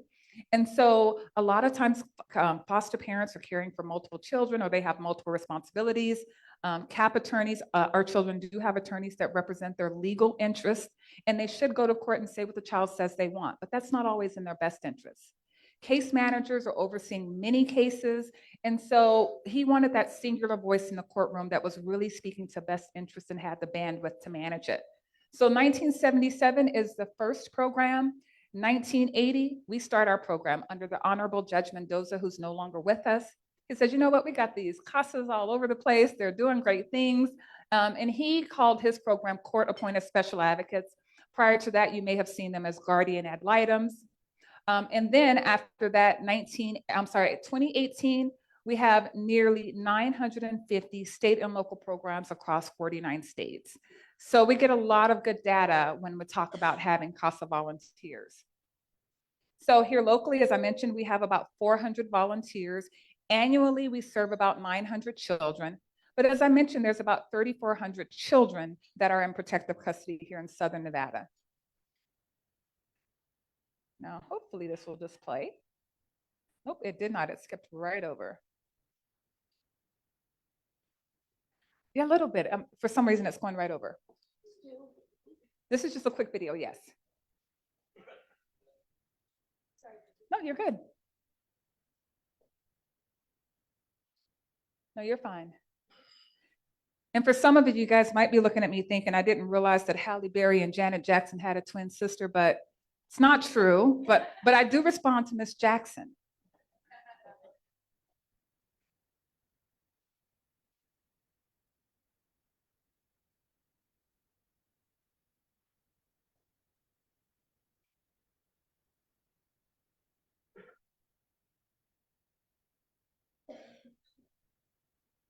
And so a lot of times foster parents are caring for multiple children or they have multiple responsibilities. CAP attorneys, our children do have attorneys that represent their legal interests, and they should go to court and say what the child says they want, but that's not always in their best interest. Case managers are overseeing many cases, and so he wanted that singular voice in the courtroom that was really speaking to best interest and had the bandwidth to manage it. So 1977 is the first program. 1980, we start our program under the Honorable Judge Mendoza, who's no longer with us. He says, you know what, we got these CASAs all over the place. They're doing great things. And he called his program Court Appointed Special Advocates. Prior to that, you may have seen them as guardian ad litems. And then after that, 2018, we have nearly 950 state and local programs across 49 states. So we get a lot of good data when we talk about having CASA volunteers. So here locally, as I mentioned, we have about 400 volunteers. Annually, we serve about 900 children. But as I mentioned, there's about 3,400 children that are in protective custody here in Southern Nevada. Now, hopefully this will just play. Nope, it did not. It skipped right over. Yeah, a little bit. For some reason, it's going right over. This is just a quick video, yes. No, you're good. No, you're fine. And for some of you guys might be looking at me thinking, I didn't realize that Halle Berry and Janet Jackson had a twin sister, but it's not true. But I do respond to Miss Jackson.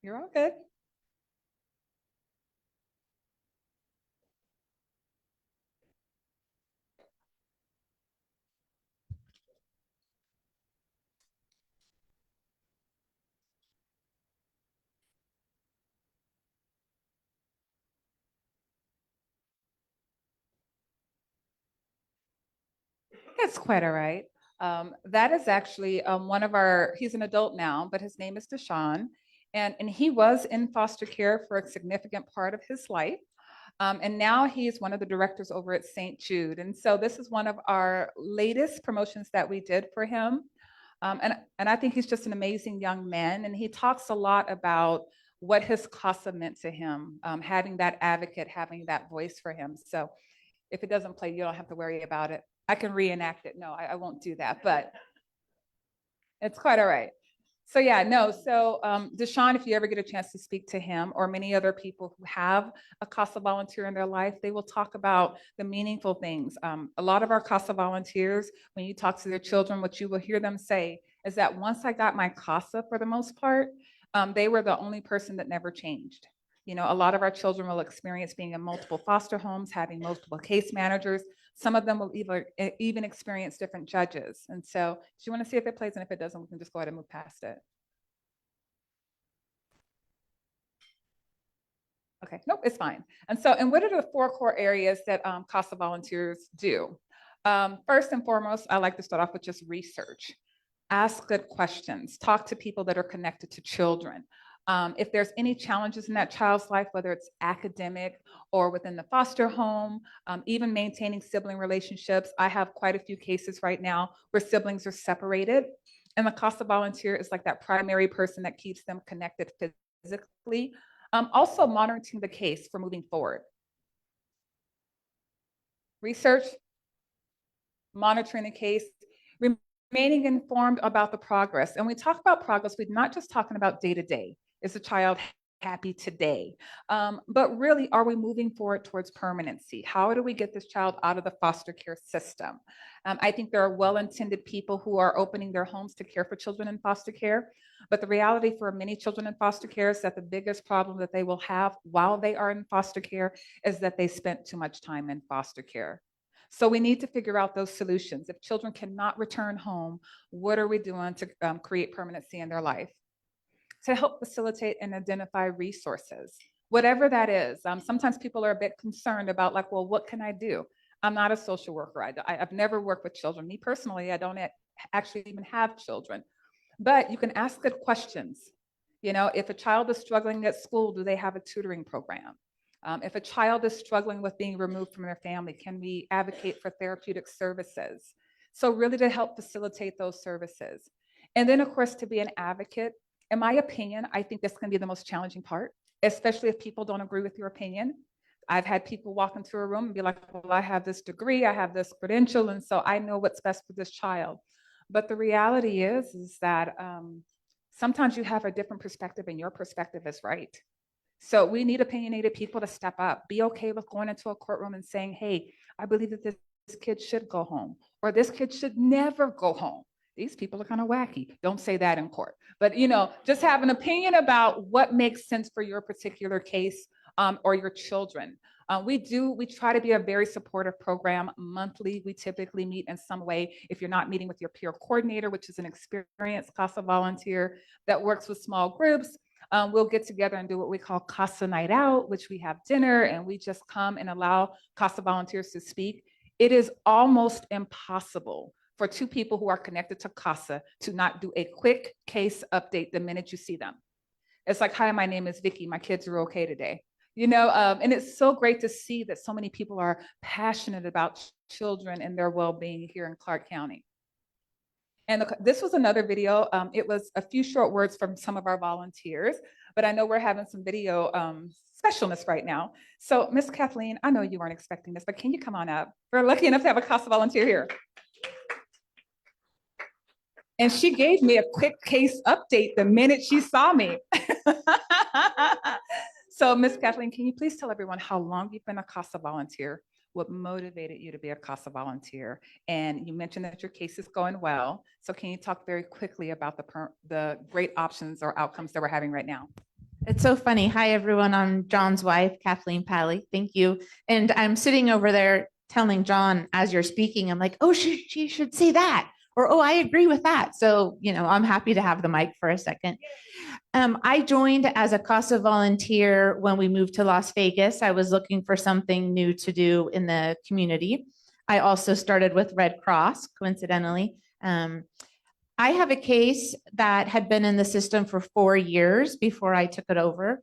You're all good. That's quite all right. That is actually one of our, he's an adult now, but his name is Deshaun. And he was in foster care for a significant part of his life. And now he's one of the directors over at St. Jude. And so this is one of our latest promotions that we did for him. And I think he's just an amazing young man. And he talks a lot about what his CASA meant to him, having that advocate, having that voice for him. So if it doesn't play, you don't have to worry about it. I can reenact it. No, I won't do that, but it's quite all right. So yeah, no. So Deshaun, if you ever get a chance to speak to him or many other people who have a CASA volunteer in their life, they will talk about the meaningful things. A lot of our CASA volunteers, when you talk to their children, what you will hear them say is that once I got my CASA, for the most part, they were the only person that never changed. You know, a lot of our children will experience being in multiple foster homes, having multiple case managers. Some of them will even experience different judges. And so, do you want to see if it plays? And if it doesn't, we can just go ahead and move past it. Okay, nope, it's fine. And so, and what are the 4 core areas that CASA volunteers do? First and foremost, I like to start off with just research. Ask good questions. Talk to people that are connected to children. If there's any challenges in that child's life, whether it's academic or within the foster home, even maintaining sibling relationships. I have quite a few cases right now where siblings are separated, and the CASA volunteer is like that primary person that keeps them connected physically. Also monitoring the case for moving forward. Research, monitoring the case, remaining informed about the progress. And when we talk about progress, we're not just talking about day to day. Is the child happy today? But really, are we moving forward towards permanency? How do we get this child out of the foster care system? I think there are well-intended people who are opening their homes to care for children in foster care. But the reality for many children in foster care is that the biggest problem that they will have while they are in foster care is that they spent too much time in foster care. So we need to figure out those solutions. If children cannot return home, what are we doing to create permanency in their life? To help facilitate and identify resources, whatever that is. Sometimes people are a bit concerned about like, well, what can I do? I'm not a social worker. I've never worked with children. Me personally, I don't actually even have children. But you can ask good questions. You know, if a child is struggling at school, do they have a tutoring program? If a child is struggling with being removed from their family, can we advocate for therapeutic services? So really to help facilitate those services. And then of course, to be an advocate. In my opinion, I think this can be the most challenging part, especially if people don't agree with your opinion. I've had people walk into a room and be like, well, I have this degree, I have this credential, and so I know what's best for this child. But the reality is that sometimes you have a different perspective and your perspective is right. So we need opinionated people to step up. Be okay with going into a courtroom and saying, hey, I believe that this kid should go home, or this kid should never go home. These people are kind of wacky. Don't say that in court. But, you know, just have an opinion about what makes sense for your particular case or your children. We try to be a very supportive program. Monthly, we typically meet in some way. If you're not meeting with your peer coordinator, which is an experienced CASA volunteer that works with small groups, we'll get together and do what we call CASA night out, which we have dinner and we just come and allow CASA volunteers to speak. It is almost impossible for 2 people who are connected to CASA to not do a quick case update the minute you see them. It's like, hi, my name is Vicky. My kids are okay today. You know, and it's so great to see that so many people are passionate about children and their well-being here in Clark County. And this was another video. It was a few short words from some of our volunteers, but I know we're having some video specialness right now. So Miss Kathleen, I know you weren't expecting this, but can you come on up? We're lucky enough to have a CASA volunteer here. And she gave me a quick case update the minute she saw me. So Miss Kathleen, can you please tell everyone how long you've been a CASA volunteer, what motivated you to be a CASA volunteer? And you mentioned that your case is going well. So can you talk very quickly about the great options or outcomes that we're having right now? It's so funny. Hi, everyone. I'm John's wife, Kathleen Pally. Thank you. And I'm sitting over there telling John as you're speaking, I'm like, oh, she should say that. Or, oh, I agree with that. So, you know, I'm happy to have the mic for a second. I joined as a CASA volunteer when we moved to Las Vegas. I was looking for something new to do in the community. I also started with Red Cross, coincidentally. I have a case that had been in the system for 4 years before I took it over.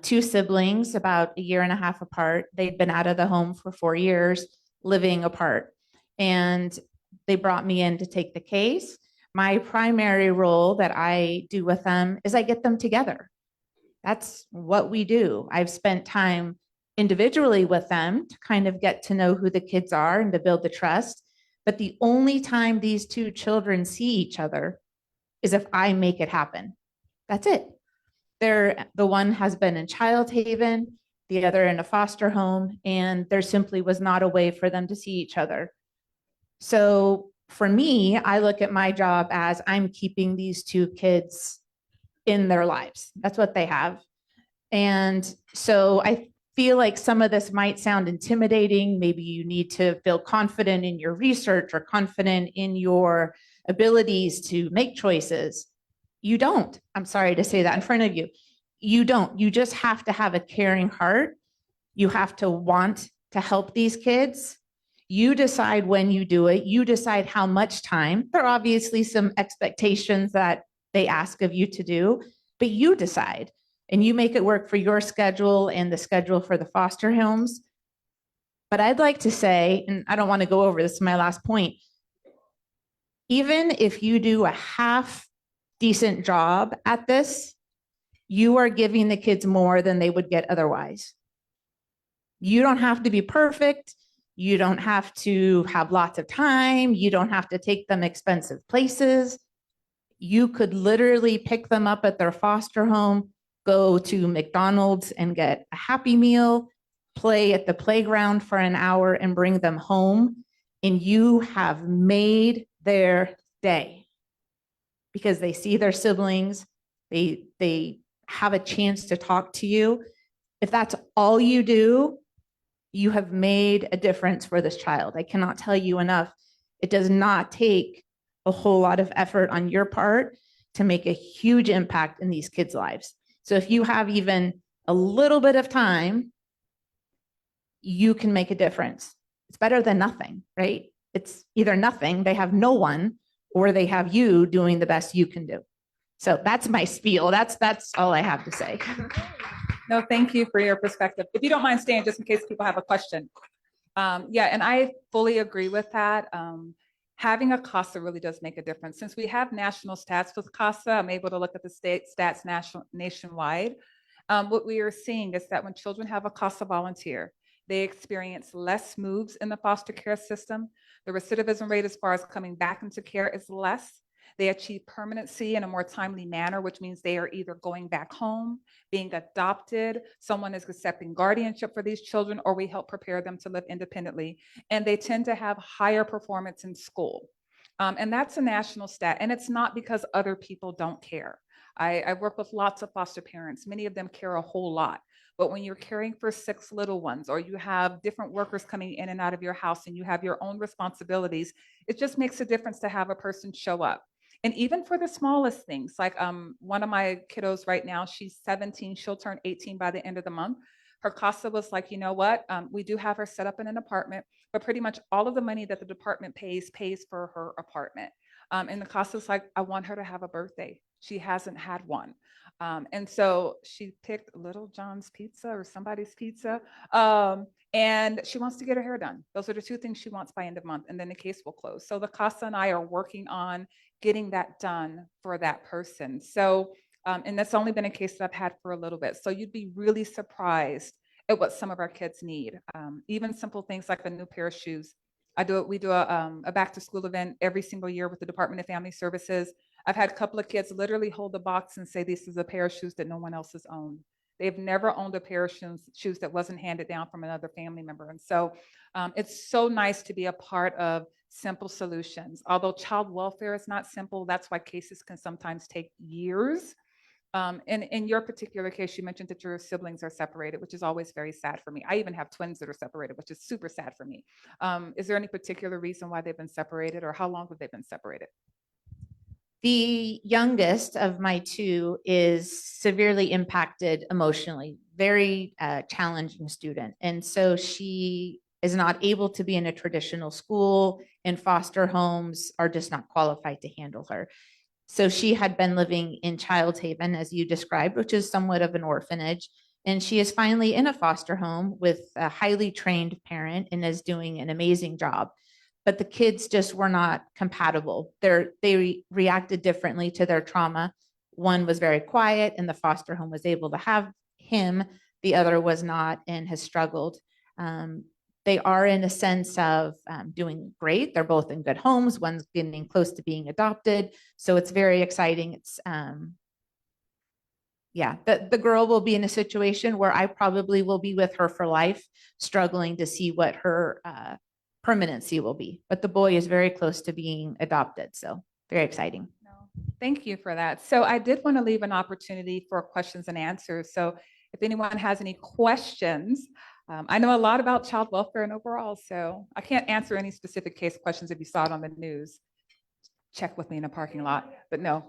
2 siblings, about 1.5 years apart. They'd been out of the home for 4 years, living apart. And they brought me in to take the case. My primary role that I do with them is I get them together. That's what we do. I've spent time individually with them to kind of get to know who the kids are and to build the trust. But the only time these 2 children see each other is if I make it happen. That's it. The one has been in child haven, the other in a foster home, and there simply was not a way for them to see each other. So for me, I look at my job as I'm keeping these two kids in their lives. That's what they have. And so I feel like some of this might sound intimidating. Maybe you need to feel confident in your research or confident in your abilities to make choices. You don't. I'm sorry to say that in front of you. You don't. You just have to have a caring heart. You have to want to help these kids. You decide when you do it. You decide how much time. There are obviously some expectations that they ask of you to do, but you decide and you make it work for your schedule and the schedule for the foster homes. But I'd like to say, and I don't want to go over this, is my last point, even if you do a half decent job at this, you are giving the kids more than they would get otherwise. You don't have to be perfect. You don't have to have lots of time. You don't have to take them expensive places. You could literally pick them up at their foster home, go to McDonald's and get a Happy Meal, play at the playground for an hour and bring them home. And you have made their day because they see their siblings. They have a chance to talk to you. If that's all you do, you have made a difference for this child. I cannot tell you enough. It does not take a whole lot of effort on your part to make a huge impact in these kids' lives. So if you have even a little bit of time, you can make a difference. It's better than nothing, right? It's either nothing, they have no one, or they have you doing the best you can do. So that's my spiel. That's all I have to say. No, thank you for your perspective. If you don't mind staying, just in case people have a question. Yeah, and I fully agree with that. Having a CASA really does make a difference. Since we have national stats with CASA, I'm able to look at the state stats nationwide. What we are seeing is that when children have a CASA volunteer, they experience less moves in the foster care system. The recidivism rate as far as coming back into care is less. They achieve permanency in a more timely manner, which means they are either going back home, being adopted, someone is accepting guardianship for these children, or we help prepare them to live independently. And they tend to have higher performance in school. And that's a national stat. And it's not because other people don't care. I work with lots of foster parents. Many of them care a whole lot. But when you're caring for 6 little ones, or you have different workers coming in and out of your house and you have your own responsibilities, it just makes a difference to have a person show up. And even for the smallest things, like one of my kiddos right now, she's 17, she'll turn 18 by the end of the month. Her CASA was like, you know what? We do have her set up in an apartment, but pretty much all of the money that the department pays for her apartment. And the CASA's like, I want her to have a birthday. She hasn't had one. And so she picked Little John's Pizza or somebody's pizza. And she wants to get her hair done. Those are the 2 things she wants by end of month. And then the case will close. So the CASA and I are working on getting that done for that person. So, and that's only been a case that I've had for a little bit. So you'd be really surprised at what some of our kids need. Even simple things like a new pair of shoes. We do a back to school event every single year with the Department of Family Services. I've had a couple of kids literally hold the box and say, this is a pair of shoes that no one else has owned. They've never owned a pair of shoes that wasn't handed down from another family member. And so it's so nice to be a part of simple solutions. Although child welfare is not simple, that's why cases can sometimes take years. And in your particular case, you mentioned that your siblings are separated, which is always very sad for me. I even have twins that are separated, which is super sad for me. Is there any particular reason why they've been separated, or how long have they been separated? The youngest of my 2 is severely impacted emotionally, very challenging student. And so she is not able to be in a traditional school, and foster homes are just not qualified to handle her. So she had been living in child haven, as you described, which is somewhat of an orphanage. And she is finally in a foster home with a highly trained parent and is doing an amazing job. But the kids just were not compatible. They reacted differently to their trauma. One was very quiet and the foster home was able to have him. The other was not and has struggled. They are in a sense of doing great. They're both in good homes. One's getting close to being adopted. So it's very exciting. It's yeah, the girl will be in a situation where I probably will be with her for life, struggling to see what her permanency will be. But the boy is very close to being adopted. So very exciting. Thank you for that. So I did want to leave an opportunity for questions and answers. So if anyone has any questions, I know a lot about child welfare and overall, so I can't answer any specific case questions if you saw it on the news. Check with me in a parking lot, but no.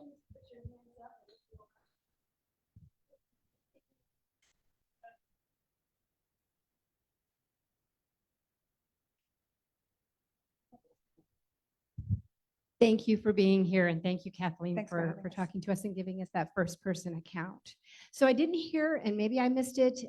Thank you for being here, and thank you, Kathleen, Thanks for for having us. talking to us and giving us that first person account. So I didn't hear, and maybe I missed it,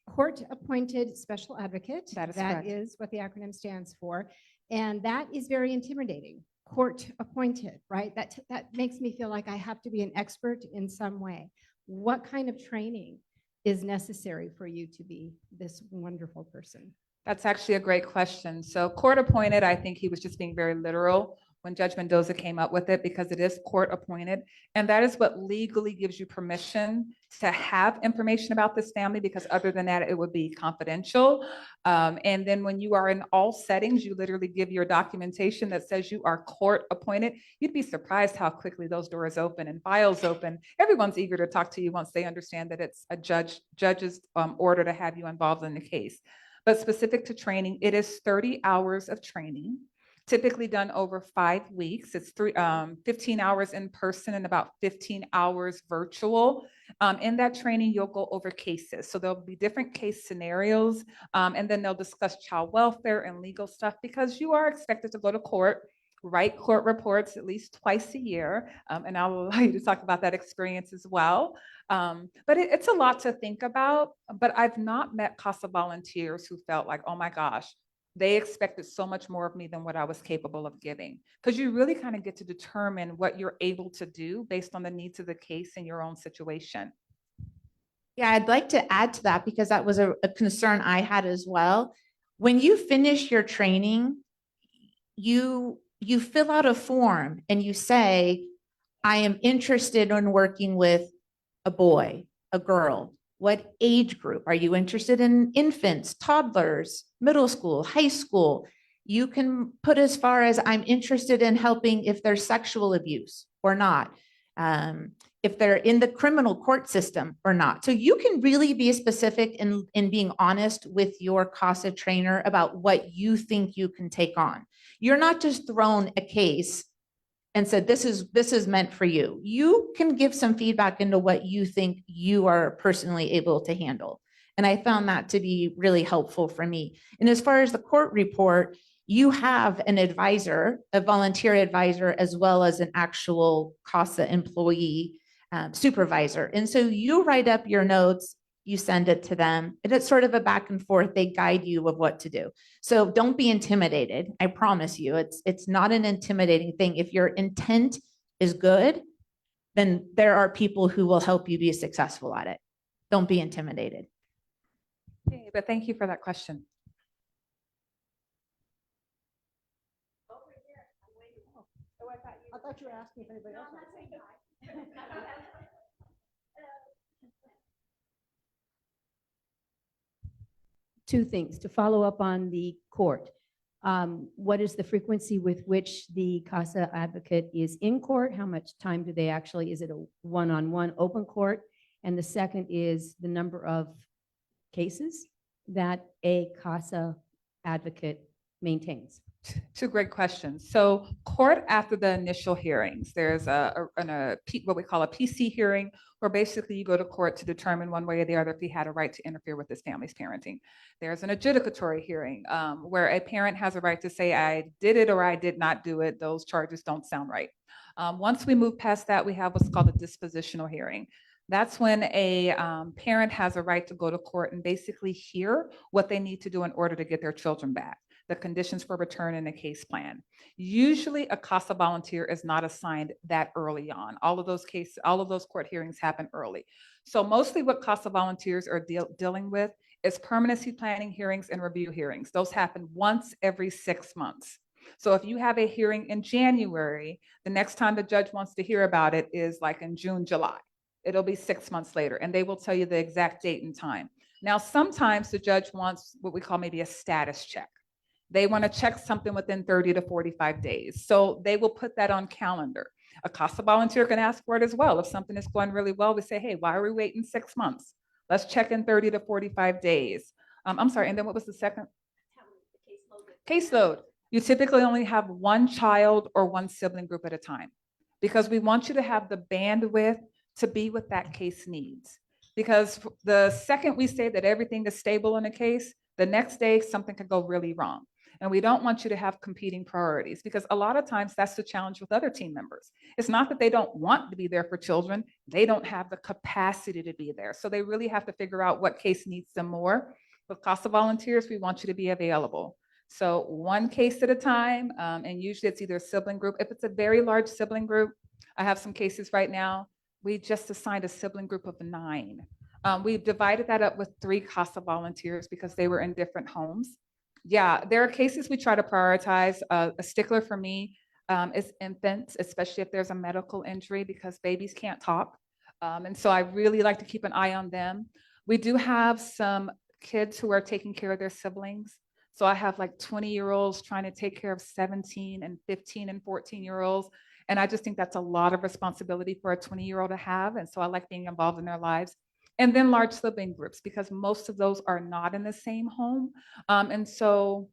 court-appointed special advocate. That is That correct. is what the acronym stands for, and that is very intimidating. Court-appointed, right? That makes me feel like I have to be an expert in some way. What kind of training is necessary for you to be this wonderful person? That's actually a great question. So court appointed, I think he was just being very literal when Judge Mendoza came up with it because it is court appointed. And that is what legally gives you permission to have information about this family, because other than that, it would be confidential. And then when you are in all settings, you literally give your documentation that says you are court appointed. You'd be surprised how quickly those doors open and files open. Everyone's eager to talk to you once they understand that it's a judge's order to have you involved in the case. But specific to training, it is 30 hours of training, typically done over 5 weeks. It's 15 hours in person and about 15 hours virtual. In that training, you'll go over cases. So there'll be different case scenarios, and then they'll discuss child welfare and legal stuff because you are expected to go to court, write court reports at least twice a year. And I'll allow you to talk about that experience as well. But it's a lot to think about, but I've not met CASA volunteers who felt like, oh my gosh, they expected so much more of me than what I was capable of giving. Because you really kind of get to determine what you're able to do based on the needs of the case in your own situation. Yeah, I'd like to add to that because that was a concern I had as well. When you finish your training, you fill out a form and you say, I am interested in working with a boy, a girl. What age group? Are you interested in infants, toddlers, middle school, high school? You can put as far as I'm interested in helping if there's sexual abuse or not, if they're in the criminal court system or not. So you can really be specific in being honest with your CASA trainer about what you think you can take on. You're not just thrown a case and said, this is meant for you. You can give some feedback into what you think you are personally able to handle. And I found that to be really helpful for me. And as far as the court report, you have an advisor, a volunteer advisor, as well as an actual CASA employee supervisor. And so you write up your notes, you send it to them, and it's sort of a back and forth. They guide you of what to do. So don't be intimidated. I promise you, it's not an intimidating thing. If your intent is good, then there are people who will help you be successful at it. Don't be intimidated. Okay, but thank you for that question. I thought you were asking if anybody else. Two things to follow up on the court. What is the frequency with which the CASA advocate is in court? How much time do they actually, is it a one-on-one open court? And the second is the number of cases that a CASA advocate maintains. Two great questions. So court after the initial hearings, there's what we call a PC hearing, where basically you go to court to determine one way or the other if he had a right to interfere with his family's parenting. There's an adjudicatory hearing where a parent has a right to say, I did it or I did not do it. Those charges don't sound right. Once we move past that, we have what's called a dispositional hearing. That's when a parent has a right to go to court and basically hear what they need to do in order to get their children back, the conditions for return and a case plan. Usually a CASA volunteer is not assigned that early on. All of those court hearings happen early. So mostly what CASA volunteers are dealing with is permanency planning hearings and review hearings. Those happen once every 6 months. So if you have a hearing in January, the next time the judge wants to hear about it is like in June, July. It'll be 6 months later, and they will tell you the exact date and time. Now, sometimes the judge wants what we call maybe a status check. They want to check something within 30 to 45 days. So they will put that on calendar. A CASA volunteer can ask for it as well. If something is going really well, we say, hey, why are we waiting 6 months? Let's check in 30 to 45 days. I'm sorry, and then what was the second? Caseload. You typically only have one child or one sibling group at a time because we want you to have the bandwidth to be what that case needs. Because the second we say that everything is stable in a case, the next day something could go really wrong. And we don't want you to have competing priorities because a lot of times that's the challenge with other team members. It's not that they don't want to be there for children, they don't have the capacity to be there. So they really have to figure out what case needs them more. With CASA volunteers, we want you to be available. So one case at a time, and usually it's either a sibling group. If it's a very large sibling group, I have some cases right now. We just assigned a sibling group of 9. We've divided that up with 3 CASA volunteers because they were in different homes. Yeah, there are cases we try to prioritize. A stickler for me is infants, especially if there's a medical injury because babies can't talk. And so I really like to keep an eye on them. We do have some kids who are taking care of their siblings. So I have like 20-year-olds trying to take care of 17 and 15 and 14-year-olds. And I just think that's a lot of responsibility for a 20-year-old to have. And so I like being involved in their lives. And then large sibling groups, because most of those are not in the same home. And so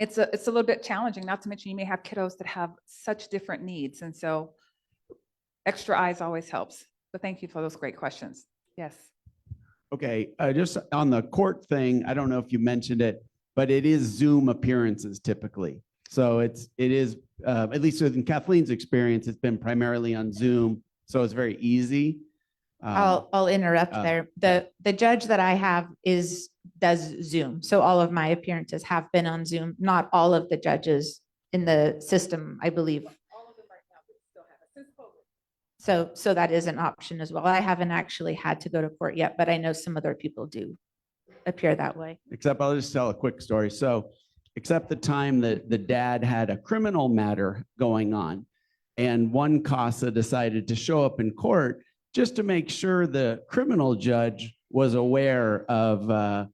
it's a little bit challenging, not to mention you may have kiddos that have such different needs. And so extra eyes always helps. But thank you for those great questions. Yes. Okay, just on the court thing, I don't know if you mentioned it, but it is Zoom appearances typically. So it is, at least in Kathleen's experience, it's been primarily on Zoom. So it's very easy. I'll interrupt there. The judge that I have does Zoom. So all of my appearances have been on Zoom. Not all of the judges in the system, I believe. So that is an option as well. I haven't actually had to go to court yet, but I know some other people do appear that way. Except I'll just tell a quick story. So except the time that the dad had a criminal matter going on and one CASA decided to show up in court just to make sure the criminal judge was aware of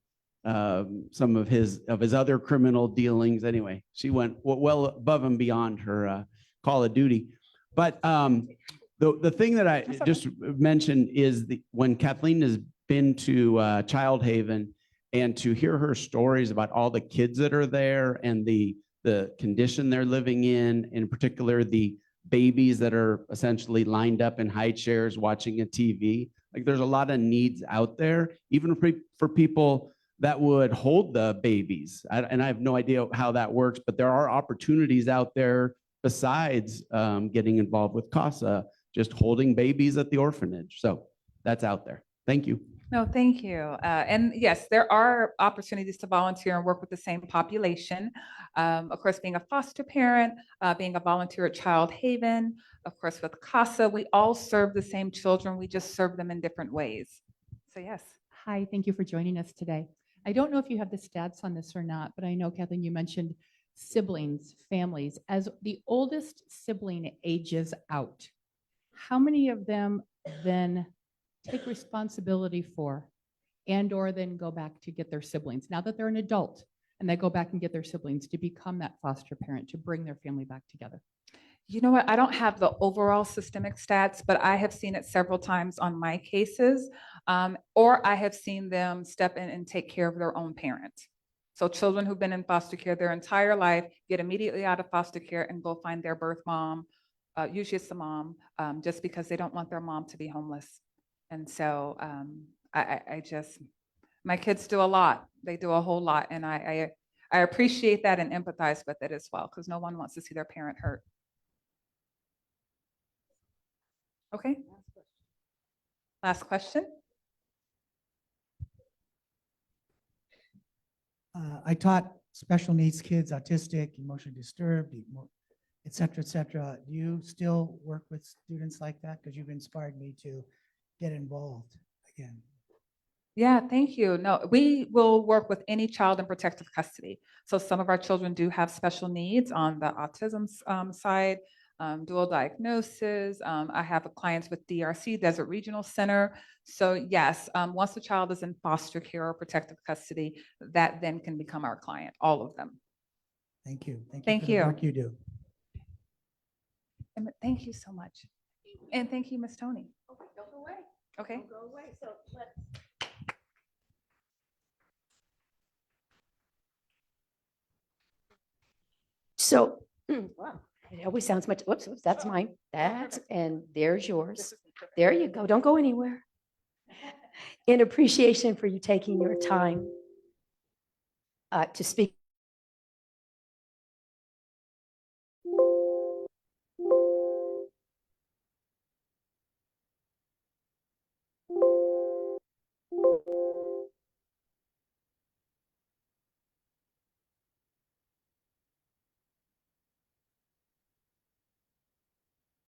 some of his other criminal dealings. Anyway, she went well above and beyond her call of duty. But the thing that I just mentioned is when Kathleen has been to Child Haven and to hear her stories about all the kids that are there and the condition they're living in particular, the babies that are essentially lined up in high chairs watching a TV. Like there's a lot of needs out there, even for people that would hold the babies. And I have no idea how that works, but there are opportunities out there besides getting involved with CASA, just holding babies at the orphanage. So that's out there. Thank you. No, thank you. And yes, there are opportunities to volunteer and work with the same population. Of course, being a foster parent, being a volunteer at Child Haven, of course, with CASA, we all serve the same children. We just serve them in different ways. So yes. Hi, thank you for joining us today. I don't know if you have the stats on this or not, but I know, Kathleen, you mentioned siblings, families. As the oldest sibling ages out, how many of them then take responsibility for and/or then go back to get their siblings now that they're an adult and they go back and get their siblings to become that foster parent to bring their family back together? You know what? I don't have the overall systemic stats, but I have seen it several times on my cases, or I have seen them step in and take care of their own parent. So children who've been in foster care their entire life get immediately out of foster care and go find their birth mom. Usually it's the mom, just because they don't want their mom to be homeless. And so my kids do a lot. They do a whole lot. And I appreciate that and empathize with it as well, because no one wants to see their parent hurt. Okay. Last question. I taught special needs kids, autistic, emotionally disturbed, et cetera, et cetera. Do you still work with students like that? Because you've inspired me to get involved again. Yeah, thank you. No, we will work with any child in protective custody. So some of our children do have special needs on the autism side, dual diagnosis. I have clients with DRC, Desert Regional Center. So yes, once the child is in foster care or protective custody, that then can become our client, all of them. Thank you. Thank you Thank for the you. work you do. And thank you so much. And thank you, Miss Tony. Don't go away. Okay. Don't go away. So let's. So, wow, it always sounds much, whoops, whoops, that's mine. And there's yours. There you go. Don't go anywhere. In appreciation for you taking your time to speak